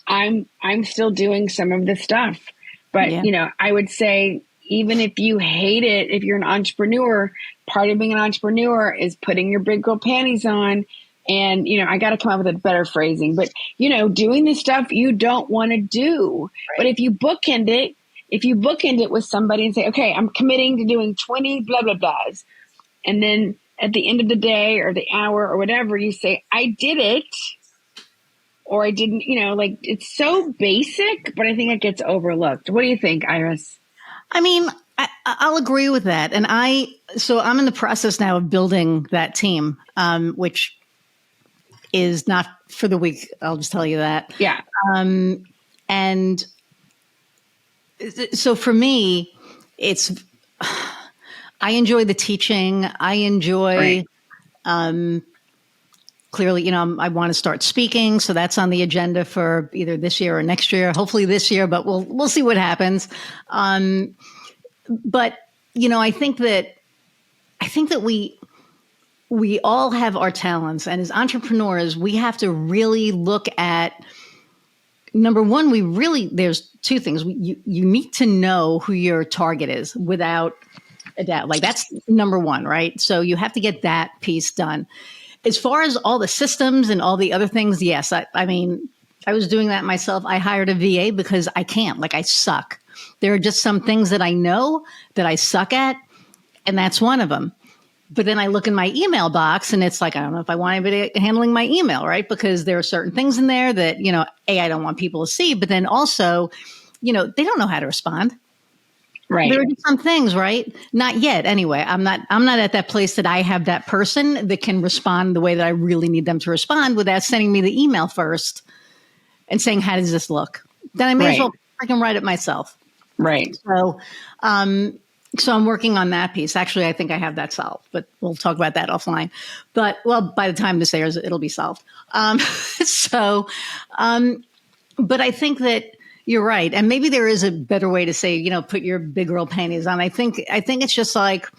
I'm still doing some of the stuff. But, I would say, even if you hate it, if you're an entrepreneur, part of being an entrepreneur is putting your big girl panties on. And, I got to come up with a better phrasing, but, doing the stuff you don't want to do. Right. But if you bookend it with somebody and say, okay, I'm committing to doing 20 blah, blah, blahs. And then at the end of the day or the hour or whatever, you say, I did it. Or I didn't, like it's so basic, but I think it gets overlooked. What do you think, Iris? I mean, I'll agree with that. And so I'm in the process now of building that team, which is not for the week. I'll just tell you that. Yeah. And so for me, I enjoy the teaching. I enjoy, clearly, I want to start speaking. So that's on the agenda for either this year or next year, hopefully this year, but we'll see what happens. but I think that we all have our talents, and as entrepreneurs, we have to really look at number one. There's two things. You need to know who your target is without a doubt. Like that's number one, right? So you have to get that piece done. As far as all the systems and all the other things, yes. I mean, I was doing that myself. I hired a VA because I can't. Like I suck. There are just some things that I know that I suck at, and that's one of them. But then I look in my email box and it's like, I don't know if I want anybody handling my email, right? Because there are certain things in there that, I don't want people to see. But then also, they don't know how to respond. Right. There are some things, right? Not yet. Anyway, I'm not at that place that I have that person that can respond the way that I really need them to respond without sending me the email first and saying, how does this look? Then I may as well freaking write it myself. Right. So I'm working on that piece. Actually, I think I have that solved, but we'll talk about that offline. But by the time this airs, it'll be solved. But I think that you're right, and maybe there is a better way to say, put your big girl panties on. I think it's just like,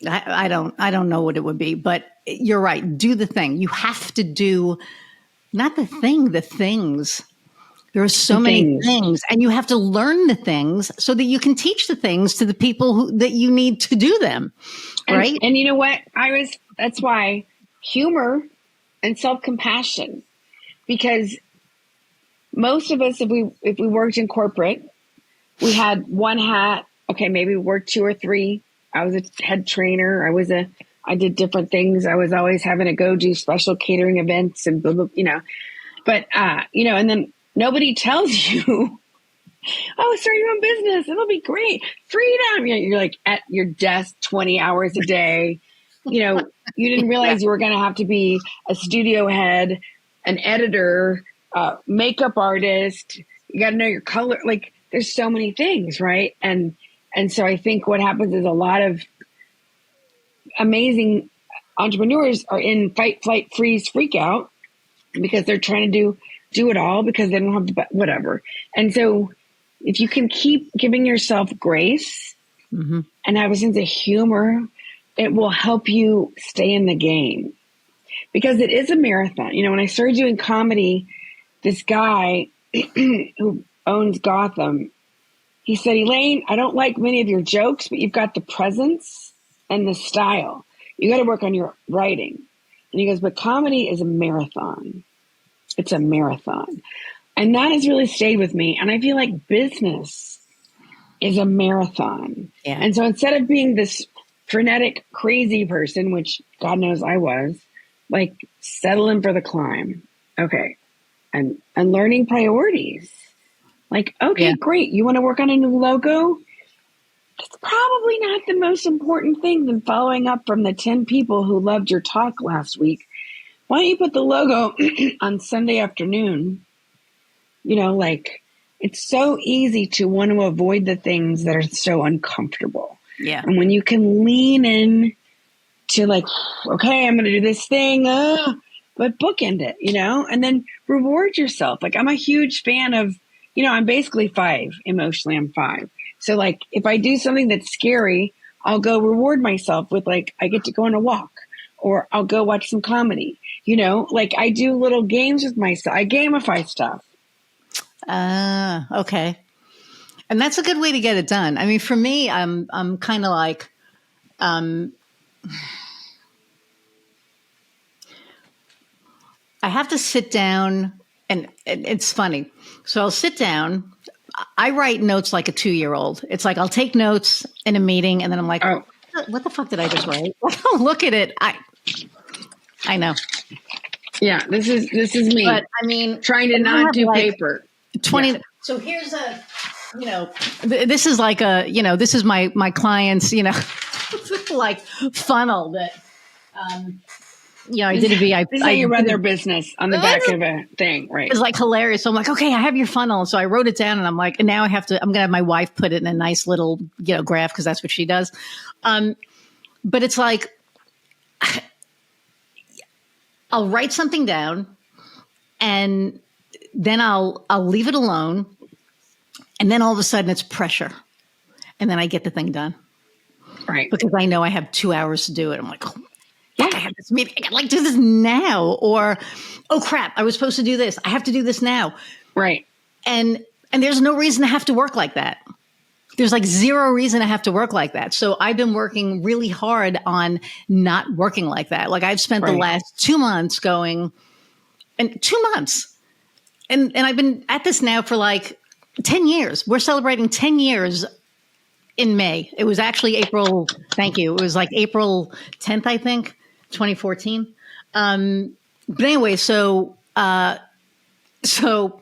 I don't know what it would be, but you're right. Do the thing. You have to do not the thing, the things. There are so many things, and you have to learn the things so that you can teach the things to the people that you need to do them. Right. And you know what, Iris? That's why humor and self-compassion, because most of us, if we worked in corporate, we had one hat. Okay, maybe we worked two or three. I was a head trainer. I did different things. I was always having to go do special catering events and blah, blah, but, and then nobody tells you, oh, start your own business. It'll be great. Freedom. You're like at your desk 20 hours a day. You didn't realize you were going to have to be a studio head, an editor, makeup artist. You got to know your color. Like there's so many things, right? And so I think what happens is a lot of amazing entrepreneurs are in fight, flight, freeze, freak out because they're trying to do it all because they don't have whatever. And so if you can keep giving yourself grace and have a sense of humor, it will help you stay in the game because it is a marathon. When I started doing comedy, this guy who owns Gotham, he said, Elaine, I don't like many of your jokes, but you've got the presence and the style. You got to work on your writing. And he goes, but comedy is a marathon. It's a marathon. And that has really stayed with me. And I feel like business is a marathon. Yeah. And so instead of being this frenetic, crazy person, which God knows I was, like settling for the climb. Okay. And learning priorities. Like, okay, great. You want to work on a new logo? It's probably not the most important thing than following up from the 10 people who loved your talk last week. Why don't you put the logo on Sunday afternoon? It's so easy to want to avoid the things that are so uncomfortable. Yeah. And when you can lean in to like, okay, I'm going to do this thing, but bookend it, and then reward yourself. Like I'm a huge fan of, I'm basically 5 emotionally. I'm 5. So like if I do something that's scary, I'll go reward myself with like, I get to go on a walk or I'll go watch some comedy, like I do little games with myself. I gamify stuff. Okay. And that's a good way to get it done. I mean, for me, I'm kind of like, I have to sit down and it's funny. So I'll sit down. I write notes like a 2-year-old. It's like, I'll take notes in a meeting and then I'm like, what the fuck did I just write? Look at it. I know. Yeah, this is me. But I mean, trying to not do like paper. 20. Yeah. So here's this is like this is my clients, like funnel that, I did a VIP. This is how you run their business on the back of a thing, right? It's like hilarious. So I'm like, okay, I have your funnel. So I wrote it down and I'm like, and now I'm going to have my wife put it in a nice little, graph because that's what she does. But it's like, I'll write something down and then I'll leave it alone. And then all of a sudden it's pressure. And then I get the thing done. Right. Because I know I have 2 hours to do it. I'm like, oh, Yeah. I have this meeting. I got to do this now. Or, oh crap, I was supposed to do this. I have to do this now. Right. And there's no reason to have to work like that. There's like zero reason to have to work like that. So I've been working really hard on not working like that. Like I've spent the last 2 months going, and 2 months. And I've been at this now for like 10 years. We're celebrating 10 years in May. It was actually April. Thank you. It was like April 10th, I think, 2014. But anyway,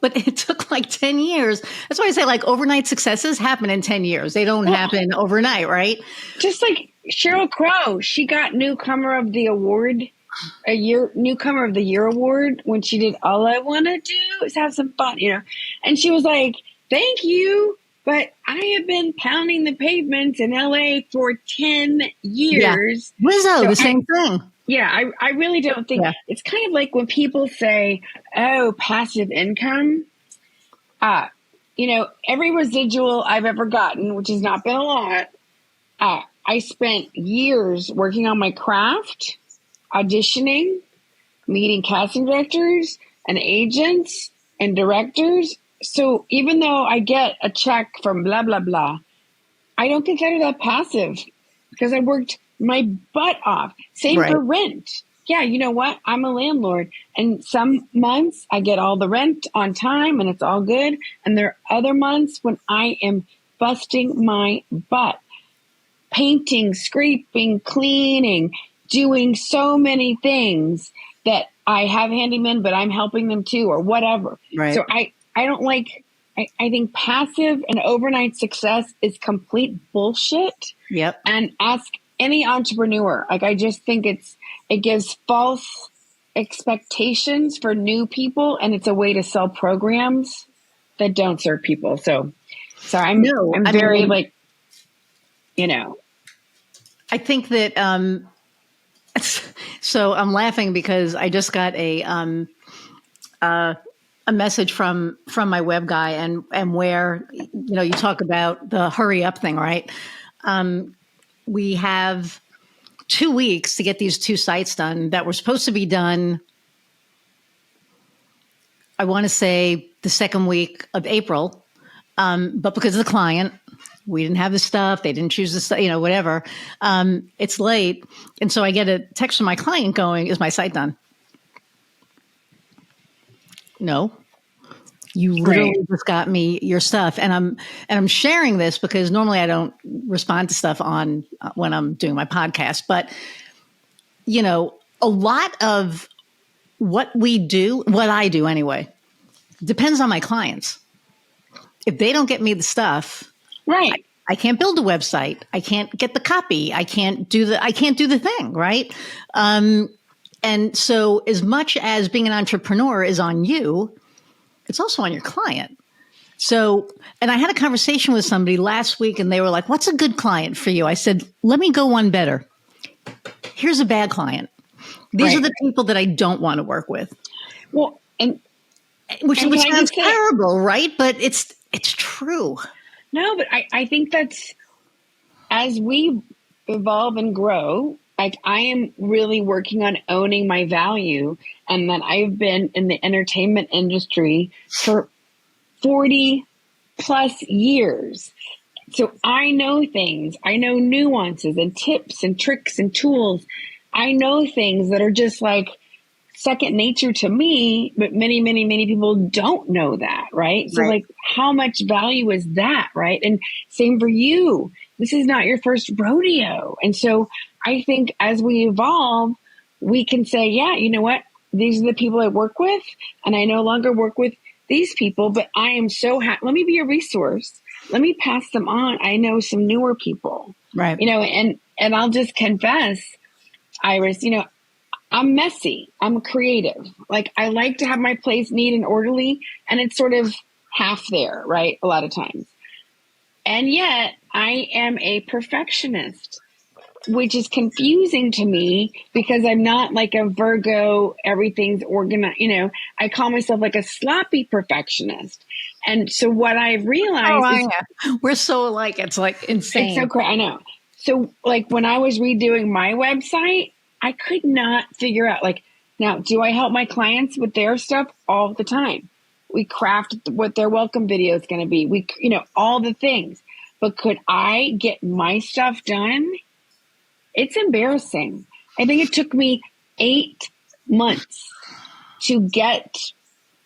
but it took like 10 years. That's why I say like overnight successes happen in 10 years. They don't happen overnight, right? Just like Sheryl Crow, she got newcomer of the year award when she did All I Want to Do Is Have Some Fun, and she was like, thank you, but I have been pounding the pavements in LA for 10 years. Yeah. Lizzo, the same thing. Yeah, I really don't think it's kind of like when people say, oh, passive income. Every residual I've ever gotten, which has not been a lot, I spent years working on my craft, auditioning, meeting casting directors and agents and directors. So even though I get a check from blah, blah, blah, I don't consider that passive because I worked my butt off. Same for rent. Yeah, you know what? I'm a landlord. And some months I get all the rent on time and it's all good. And there are other months when I am busting my butt. Painting, scraping, cleaning, doing so many things that I have handymen, but I'm helping them too or whatever. Right. So I don't like, I think passive and overnight success is complete bullshit. Yep. And ask any entrepreneur. Like, I just think it gives false expectations for new people, and it's a way to sell programs that don't serve people. So I'm very I think that, so I'm laughing because I just got a message from my web guy and where, you talk about the hurry up thing, right? We have 2 weeks to get these 2 sites done that were supposed to be done. I want to say the second week of April. But because of the client, we didn't have the stuff. They didn't choose the stuff, whatever. It's late. And so I get a text from my client going, is my site done? No. You literally just got me your stuff. And I'm sharing this because normally I don't respond to stuff on when I'm doing my podcast. But, a lot of what I do anyway, depends on my clients. If they don't get me the stuff, right, I can't build a website. I can't get the copy. I can't do the thing. Right. And so as much as being an entrepreneur is on you, it's also on your client. So, and I had a conversation with somebody last week and they were like, what's a good client for you? I said, let me go one better. Here's a bad client. These are the people that I don't want to work with. Well, which sounds terrible, right? But it's true. No, but I think that's, as we evolve and grow, like, I am really working on owning my value, and that I've been in the entertainment industry for 40 plus years. So I know things. I know nuances and tips and tricks and tools. I know things that are just like second nature to me, but many, many, many people don't know that, right? So like, how much value is that, right? And same for you. This is not your first rodeo. And so I think as we evolve, we can say, yeah, you know what? These are the people I work with, and I no longer work with these people, but I am so happy. Let me be a resource. Let me pass them on. I know some newer people, right? And I'll just confess, Iris, I'm messy. I'm creative. Like, I like to have my place neat and orderly, and it's sort of half there, right? A lot of times. And yet I am a perfectionist. which is confusing to me because I'm not like a Virgo, everything's organized, I call myself like a sloppy perfectionist. And so what I've realized is we're so alike. It's like insane. it's so crazy. I know. So like when I was redoing my website, I could not figure out like, now, do I help my clients with their stuff all the time? We craft what their welcome video is going to be. We, all the things. But could I get my stuff done? It's embarrassing. I think it took me 8 months to get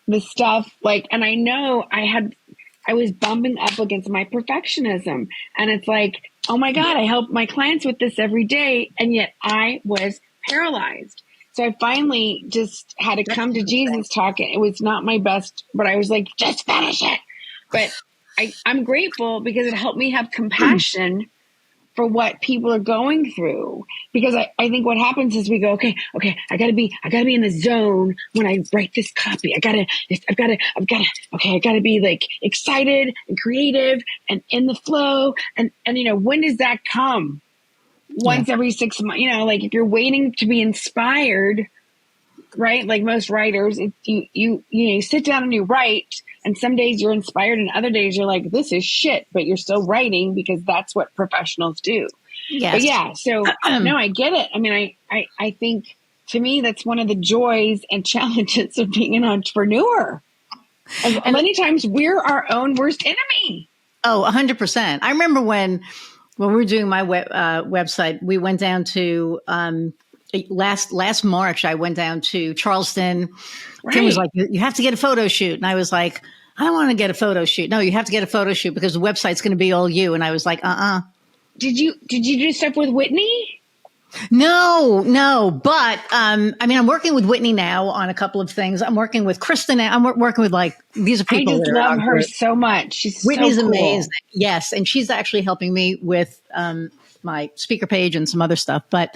the stuff and I know I was bumping up against my perfectionism, and it's like, oh my God, I help my clients with this every day. And yet I was paralyzed. So I finally just had to come to Jesus talking. It was not my best, but I was like, just finish it. But I'm grateful because it helped me have compassion for what people are going through. Because I think what happens is we go, okay, I gotta be in the zone when I write this copy. I gotta be like excited and creative and in the flow. And when does that come? Once every 6 months, like if you're waiting to be inspired, right? Like most writers, you sit down and you write, and some days you're inspired and other days you're like, this is shit, but you're still writing because that's what professionals do. Yes. But yeah, so no, I get it. I mean, I think to me, that's one of the joys and challenges of being an entrepreneur. And many times we're our own worst enemy. Oh, 100%. I remember when we were doing my website, we went down to last March. I went down to Charleston. Right. Kim was like, "You have to get a photo shoot," and I was like, "I don't want to get a photo shoot." "No, you have to get a photo shoot because the website's going to be all you." And I was like, Did you do stuff with Whitney? No. But, I'm working with Whitney now on a couple of things. I'm working with Kristen. I'm working with these are people. I just love her so much. Whitney's so cool. Amazing. Yes. And she's actually helping me with, my speaker page and some other stuff. But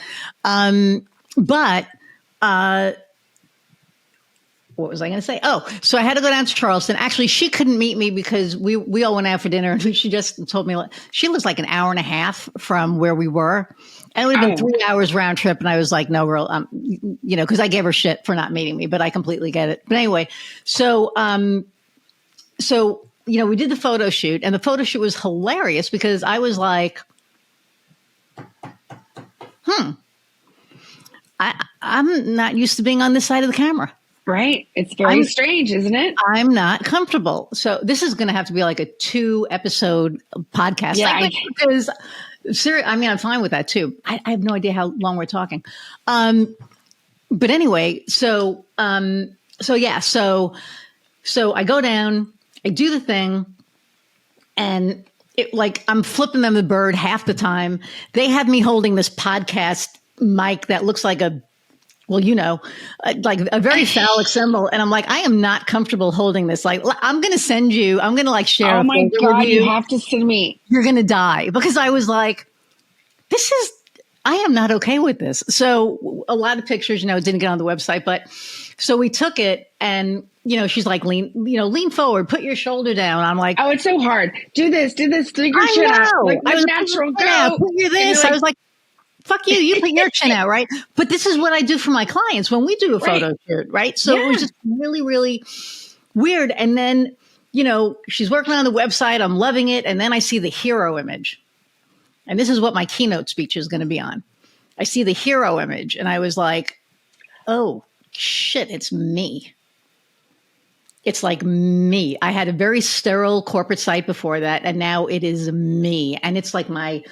what was I going to say? Oh, so I had to go down to Charleston. Actually, she couldn't meet me because we all went out for dinner, and she just told me she lives like an hour and a half from where we were. And it would have been 3 hours round trip. And I was like, no, girl, because I gave her shit for not meeting me, but I completely get it. But anyway, so we did the photo shoot, and the photo shoot was hilarious because I was like, I'm not used to being on this side of the camera. Right. It's very strange, isn't it? I'm not comfortable. So this is going to have to be like a 2-episode podcast. Yeah. Because I'm fine with that too. I have no idea how long we're talking. But anyway, so I go down, I do the thing, and I'm flipping them the bird half the time. They have me holding this podcast mic that looks like like a very phallic symbol. And I'm like, I am not comfortable holding this. Like, I'm going to send you, I'm going to share. Oh my God, you have to send me. You're going to die. Because I was like, I am not okay with this. So a lot of pictures, didn't get on the website, but so we took it and, she's like, lean forward, put your shoulder down. I'm like, oh, it's so hard. Do this, stick your chin out. Like I was natural go. Put your this. I was like, fuck you. You put your chin out, right? But this is what I do for my clients when we do a photo shoot, right? So it was just really, really weird. And then, she's working on the website. I'm loving it. And then I see the hero image. And this is what my keynote speech is going to be on. I see the hero image and I was like, oh shit, it's me. It's like me. I had a very sterile corporate site before that. And now it is me. And it's like my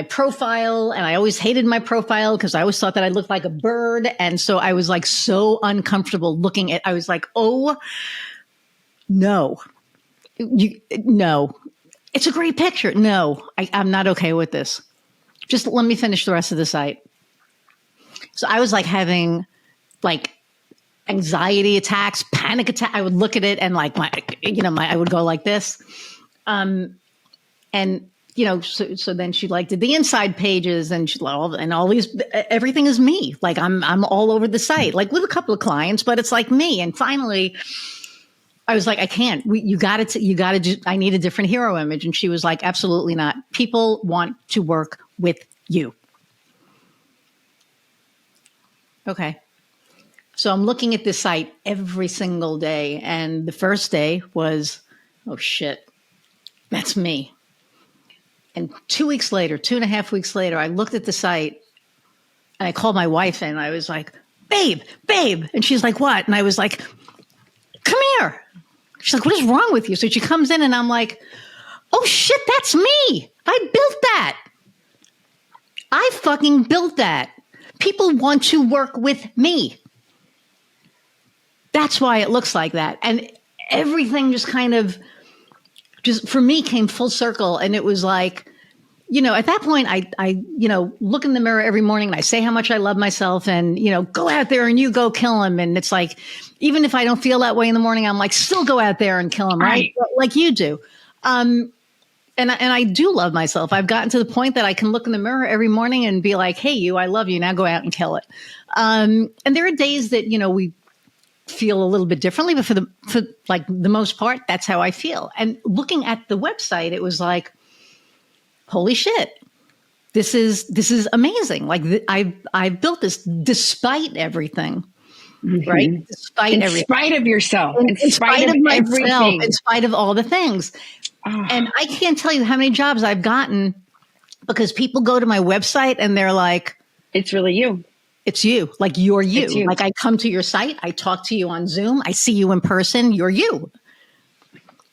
profile, and I always hated my profile because I always thought that I looked like a bird. And so I was like so uncomfortable looking at, I was like, oh no, no, it's a great picture. No, I'm not okay with this. Just let me finish the rest of the site. So I was like having anxiety attacks, panic attack. I would look at it and I would go like this. So then she did the inside pages and all these, everything is me. Like I'm all over the site, with a couple of clients, but it's like me. And finally I was like, I can't, I need a different hero image. And she was like, absolutely not. People want to work with you. Okay. So I'm looking at this site every single day. And the first day was, oh shit, that's me. And 2 weeks later, 2.5 weeks later, I looked at the site and I called my wife and I was like, babe. And she's like, what? And I was like, come here. She's like, what is wrong with you? So she comes in and I'm like, oh shit, that's me. I built that. I fucking built that. People want to work with me. That's why it looks like that. And everything just kind of, just for me, came full circle. And it was like, at that point, I look in the mirror every morning and I say how much I love myself and, go out there and you go kill him. And it's like, even if I don't feel that way in the morning, I'm like, still go out there and kill him, right? Like you do. And I do love myself. I've gotten to the point that I can look in the mirror every morning and be like, hey, I love you. Now go out and kill it. And there are days that, we feel a little bit differently, but for like the most part, that's how I feel. And looking at the website, it was like, holy shit, this is amazing. Like I've built this despite everything, right? In spite of yourself, in spite of myself, everything, in spite of all the things. And I can't tell you how many jobs I've gotten because people go to my website and they're like, it's really you. It's you. Like you're you. It's you. Like I come to your site, I talk to you on Zoom, I see you in person, you're you.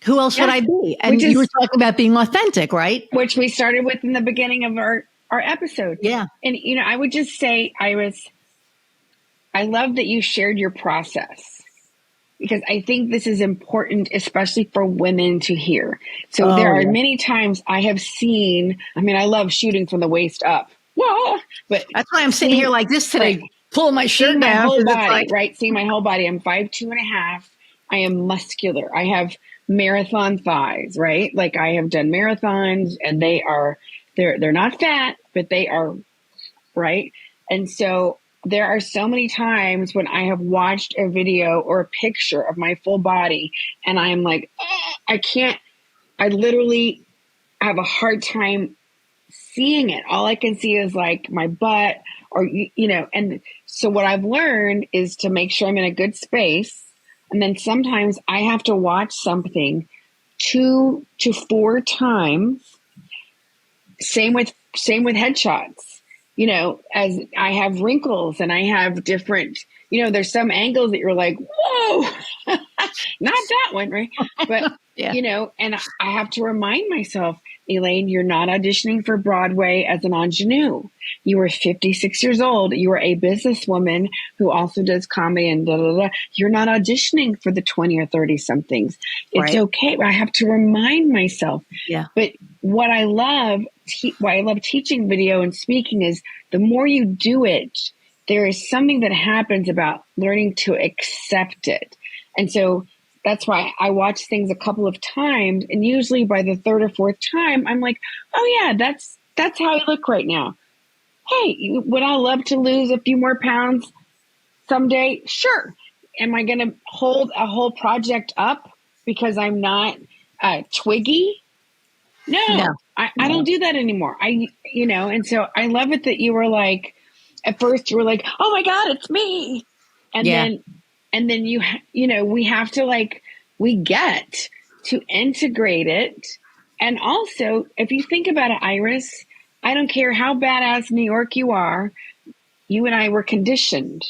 Who else would I be? And you were talking about being authentic, right? Which we started with in the beginning of our episode. Yeah. And, I would just say, Iris, I love that you shared your process because I think this is important, especially for women to hear. So there are many times I have seen, I love shooting from the waist up. Whoa, but that's why I'm sitting here like this today, right, pulling my shirt down. My whole body, right? Seeing my whole body. I'm 5'2.5". I am muscular. I have marathon thighs, right? Like I have done marathons and they're not fat, but they are, right? And so there are so many times when I have watched a video or a picture of my full body and I'm like, I literally have a hard time seeing it. All I can see is like my butt or, and so what I've learned is to make sure I'm in a good space. And then sometimes I have to watch something 2 to 4 times. Same with headshots, as I have wrinkles and I have different, there's some angles that you're like, whoa, not that one, right? But, yeah. And I have to remind myself, Elaine, you're not auditioning for Broadway as an ingenue. You are 56 years old. You are a businesswoman who also does comedy and da, da, da. You're not auditioning for the 20 or 30 somethings. It's okay. I have to remind myself. Yeah. But what I love, why I love teaching video and speaking is the more you do it, there is something that happens about learning to accept it. And so that's why I watch things a couple of times, and usually by the third or fourth time, I'm like, oh yeah, that's how I look right now. Hey, would I love to lose a few more pounds someday? Sure. Am I going to hold a whole project up because I'm not twiggy? No. I don't do that anymore. And so I love it that you were like, at first you were like, oh my God, it's me. And then we have to we get to integrate it. And also, if you think about it, Iris, I don't care how badass New York you are, you and I were conditioned.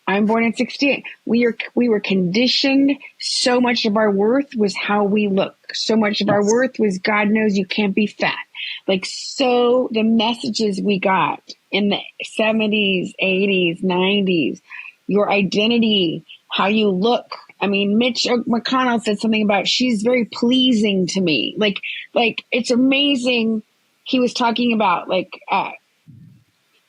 I'm born in 68. We were conditioned. So much of our worth was how we look. So much of our worth was God knows you can't be fat. So the messages we got in the 70s, 80s, 90s, your identity, how you look. Mitch McConnell said something about she's very pleasing to me. Like it's amazing. He was talking about a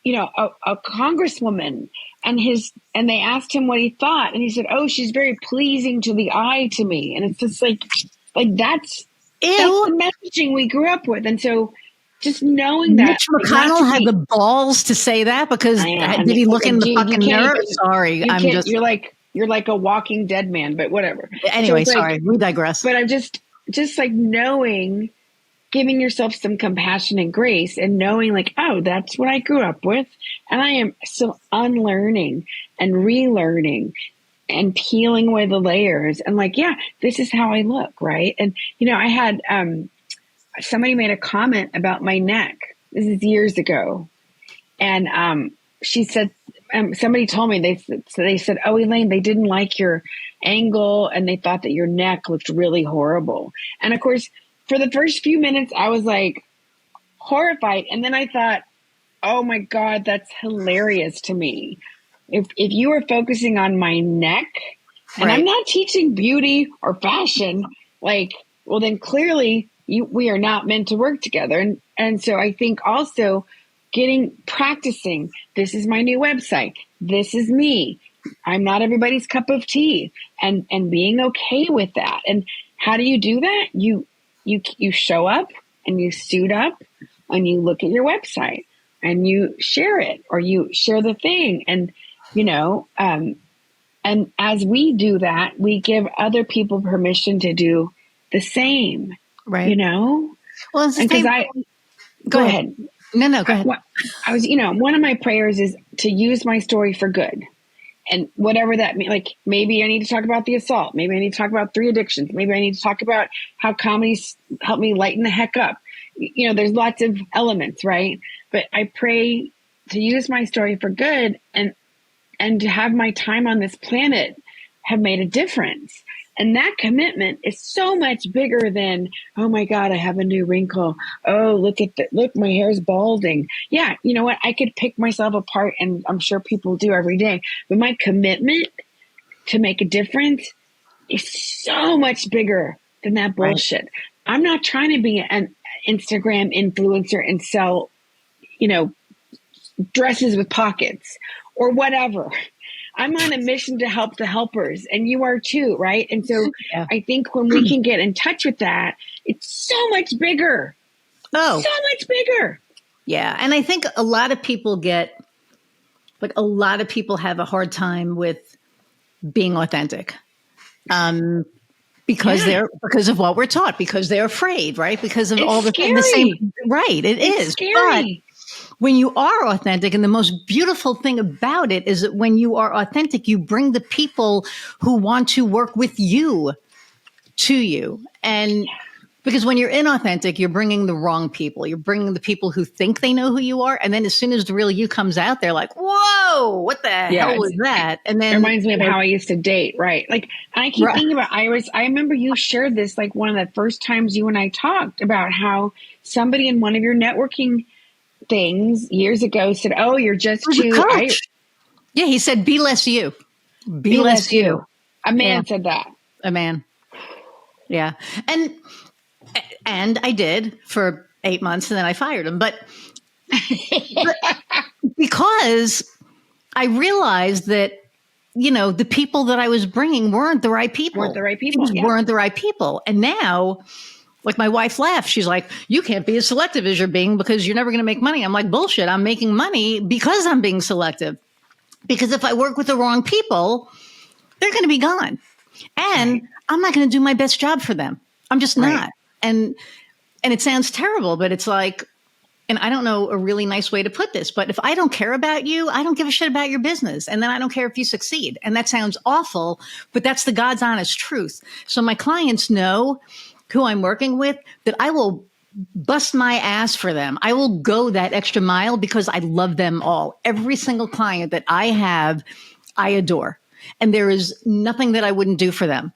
congresswoman and they asked him what he thought. And he said, oh, she's very pleasing to the eye to me. And it's just that's the messaging we grew up with. And so just knowing that Mitch McConnell had the balls to say that because did he look in the fucking mirror? Sorry. You're like a walking dead man, but whatever. Anyway, sorry, we digress. But I'm just knowing giving yourself some compassion and grace and knowing like, oh, that's what I grew up with. And I am still unlearning and relearning and peeling away the layers. And like, yeah, this is how I look. Right. And, I had, somebody made a comment about my neck. This is years ago. And, she said, somebody told me, they said, oh, Elaine, they didn't like your angle and they thought that your neck looked really horrible. And of course, for the first few minutes, I was like horrified. And then I thought, oh my God, that's hilarious to me. If you are focusing on my neck, and I'm not teaching beauty or fashion, like, well, then clearly we are not meant to work together. And so I think also practicing, this is my new website. This is me. I'm not everybody's cup of tea, and being okay with that. And how do you do that? You show up and you suit up and you look at your website and you share it, or you share the thing. And, and as we do that, we give other people permission to do the same, right. Well, it's the same. Go ahead. No, go ahead. I was, one of my prayers is to use my story for good. And whatever that means, like maybe I need to talk about the assault. Maybe I need to talk about 3 addictions. Maybe I need to talk about how comedy's helped me lighten the heck up. There's lots of elements, right? But I pray to use my story for good and to have my time on this planet have made a difference. And that commitment is so much bigger than, oh my God, I have a new wrinkle. Oh, look, my hair's balding. Yeah. You know what? I could pick myself apart, and I'm sure people do every day, but my commitment to make a difference is so much bigger than that bullshit. Right. I'm not trying to be an Instagram influencer and sell, dresses with pockets or whatever. I'm on a mission to help the helpers, and you are too, right? And so I think when we can get in touch with that, it's so much bigger. Oh, so much bigger. Yeah. And I think a lot of people have a hard time with being authentic. Because of what we're taught, because they're afraid, right? Because of all the same, right? It's scary. But when you are authentic, and the most beautiful thing about it is that when you are authentic, you bring the people who want to work with you to you. And because when you're inauthentic, you're bringing the wrong people. You're bringing the people who think they know who you are. And then as soon as the real you comes out, they're like, whoa, what the hell was that? And then it reminds me of how I used to date, right? Like, I keep thinking about Iris. I remember you shared this, like one of the first times you and I talked about how somebody in one of your networking things years ago said, oh, you're just too yeah, he said, be less you. Be less you. A man said that. A man. Yeah. And I did for 8 months, and then I fired him. But because I realized that, the people that I was bringing weren't the right people. Weren't the right people. And now, like, my wife laughs. She's like, you can't be as selective as you're being because you're never going to make money. I'm like, bullshit. I'm making money because I'm being selective. Because if I work with the wrong people, they're going to be gone. And I'm not going to do my best job for them. I'm just not. And it sounds terrible, but it's like, and I don't know a really nice way to put this, but if I don't care about you, I don't give a shit about your business. And then I don't care if you succeed. And that sounds awful, but that's the God's honest truth. So my clients know who I'm working with, that I will bust my ass for them. I will go that extra mile because I love them all. Every single client that I have, I adore. And there is nothing that I wouldn't do for them.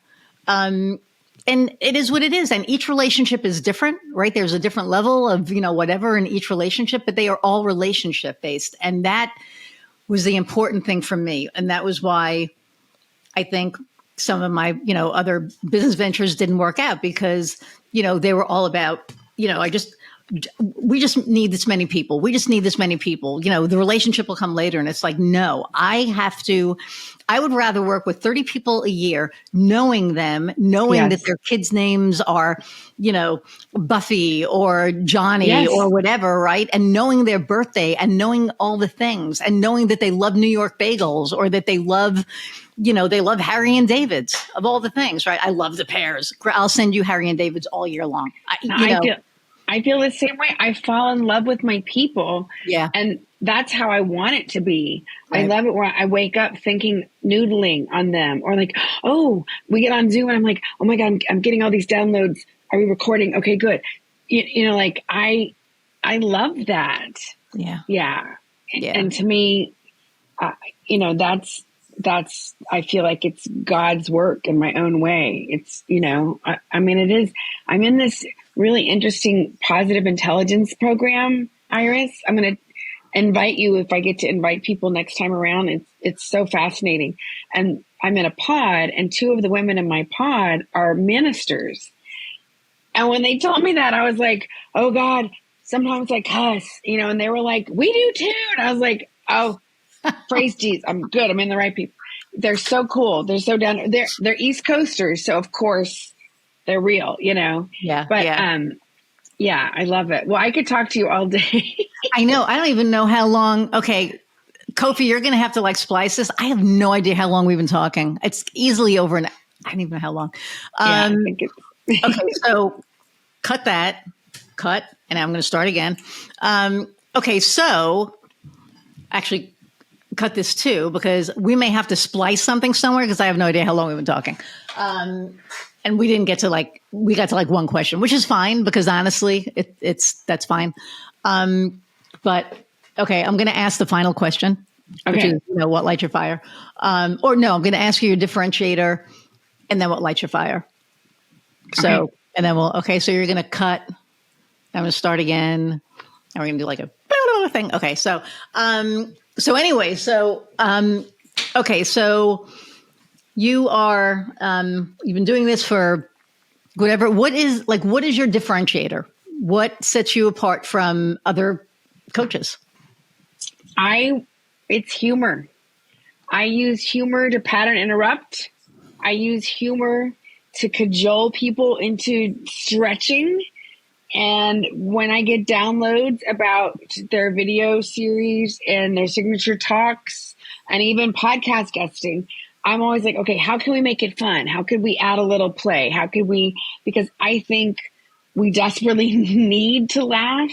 And it is what it is. And each relationship is different, right? There's a different level of, whatever in each relationship, but they are all relationship based. And that was the important thing for me. And that was why I think some of my, other business ventures didn't work out, because, they were all about, we just need this many people. We just need this many people. The relationship will come later. And it's like, no, I would rather work with 30 people a year, knowing that their kids' names are, Buffy or Johnny or whatever, right? And knowing their birthday and knowing all the things and knowing that they love New York bagels, or that they love, they love Harry and David's, of all the things, right? I love the pears. I'll send you Harry and David's all year long. I feel the same way. I fall in love with my people. Yeah. And that's how I want it to be. I Right. love it when I wake up thinking, noodling on them, or like, oh, we get on Zoom and I'm like, oh my God, I'm getting all these downloads. Are we recording? Okay, good. Like I love that. Yeah. Yeah. Yeah. And to me, that's, I feel like it's God's work in my own way. It's, I mean, it is, I'm in this really interesting positive intelligence program, Iris. I'm going to invite you if I get to invite people next time around. It's so fascinating. And I'm in a pod, and two of the women in my pod are ministers. And when they told me that, I was like, oh God, sometimes I cuss, and they were like, we do too. And I was like, oh, praise Jesus. I'm good. I'm in the right people. They're so cool. They're so down. They're East Coasters. So of course they're real, Yeah. but, Yeah. yeah, I love it. Well, I could talk to you all day. I know. I don't even know how long. Okay. Kofi, you're going to have to like splice this. I have no idea how long we've been talking. It's easily over an, I don't even know how long. Yeah, I think it's Okay. So cut that, and I'm going to start again. Okay. So actually cut this too, because we may have to splice something somewhere because I have no idea how long we've been talking. And we didn't get to we got to one question, which is fine because honestly, that's fine. But okay, I'm going to ask the final question, which okay. is, what lights your fire? Or no, I'm going to ask you your differentiator and then what lights your fire. So, Okay. and then so you're going to cut. I'm going to start again. And we're going to do like a thing. Okay. So, anyway, okay. So you are, you've been doing this for whatever. What is your differentiator? What sets you apart from other coaches? It's humor. I use humor to pattern interrupt. I use humor to cajole people into stretching. And when I get downloads about their video series and their signature talks and even podcast guesting, I'm always like, okay, how can we make it fun? How could we add a little play? Because I think we desperately need to laugh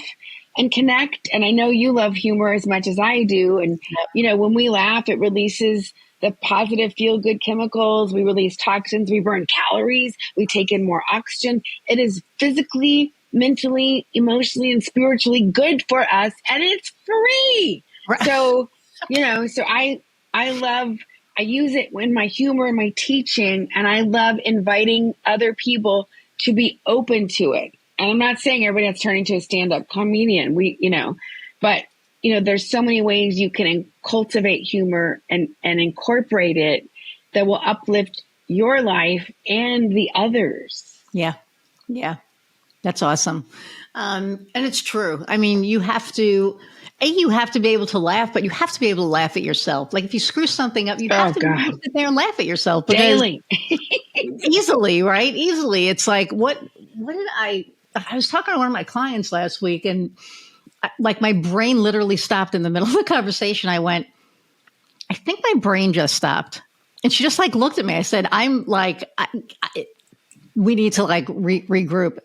and connect. And I know you love humor as much as I do. And, when we laugh, it releases the positive feel good chemicals. We release toxins. We burn calories. We take in more oxygen. It is physically, mentally, emotionally, and spiritually good for us. And it's free. Right. So, I use it in my humor and my teaching. And I love inviting other people to be open to it. And I'm not saying everybody that's turning to a stand-up comedian. But there's so many ways you can cultivate humor and incorporate it that will uplift your life and the others. Yeah. Yeah. That's awesome. And it's true. I mean, you have to be able to laugh, but you have to be able to laugh at yourself. Like if you screw something up, you have to be able to sit there and laugh at yourself daily. Easily, right? Easily. It's like, what did I was talking to one of my clients last week and my brain literally stopped in the middle of the conversation. I went, I think my brain just stopped. And she just looked at me. I said, we need to regroup.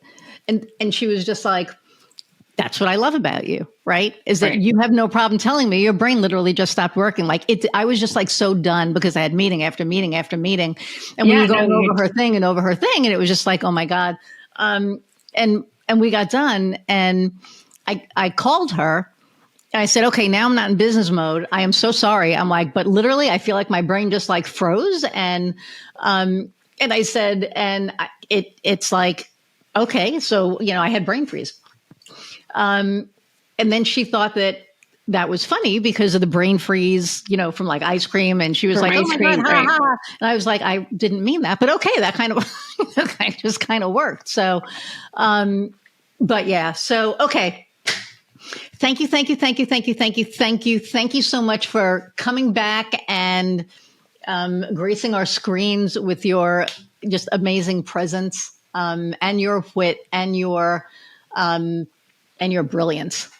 And she was just like, that's what I love about you, right? Is that you have no problem telling me your brain literally just stopped working. I was just so done because I had meeting after meeting after meeting. And we were going over her thing and over her thing. And it was just like, oh my God. And we got done and I called her and I said, okay, now I'm not in business mode. I am so sorry. I'm like, but literally I feel like my brain just froze. And I said, it's like, okay, so, I had brain freeze. And then she thought that was funny because of the brain freeze, from ice cream. And she was like, oh my God, ha, ha. And I was like, I didn't mean that, but okay, that kind of just kind of worked. So, but yeah, so, okay. Thank you so much for coming back and gracing our screens with your just amazing presence and your wit and your brilliance.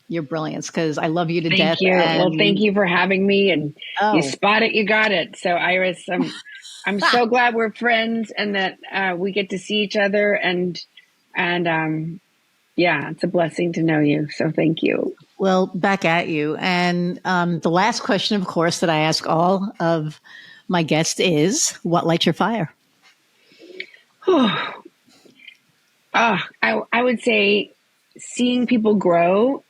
Your brilliance, because I love you to death. Thank you. Well, thank you for having me. And you spot it, you got it. So, Iris, I'm so glad we're friends and that we get to see each other and Yeah, it's a blessing to know you. So thank you. Well, back at you. And the last question, of course, that I ask all of my guests is, what lights your fire? I would say seeing people grow,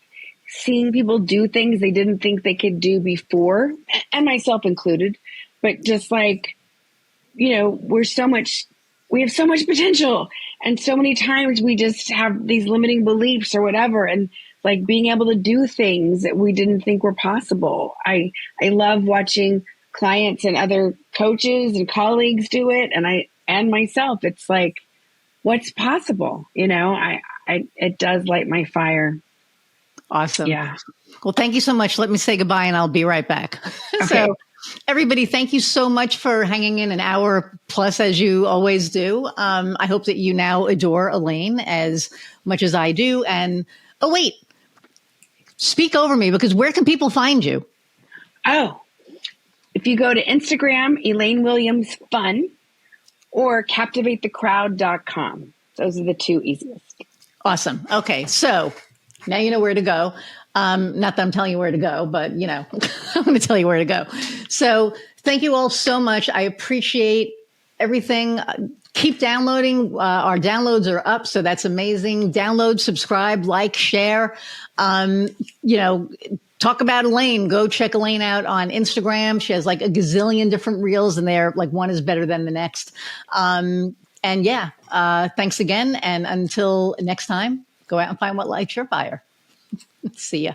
seeing people do things they didn't think they could do before, and myself included, but just like, we have so much potential. And so many times we just have these limiting beliefs or whatever. And like being able to do things that we didn't think were possible. I love watching clients and other coaches and colleagues do it. And myself, it's like, what's possible? It does light my fire. Awesome. Yeah. Well, thank you so much. Let me say goodbye and I'll be right back. Okay. So, everybody, thank you so much for hanging in an hour plus as you always do. I hope that you now adore Elaine as much as I do. And oh, wait, speak over me because where can people find you? Oh, if you go to Instagram, Elaine Williams Fun, or captivatethecrowd.com. Those are the two easiest. Awesome. Okay. So now you know where to go. Not that I'm telling you where to go, but I'm going to tell you where to go. So thank you all so much. I appreciate everything. Keep downloading. Our downloads are up. So that's amazing. Download, subscribe, like, share. Talk about Elaine. Go check Elaine out on Instagram. She has like a gazillion different reels and they're like one is better than the next. Thanks again. And until next time, go out and find what lights your fire. See ya.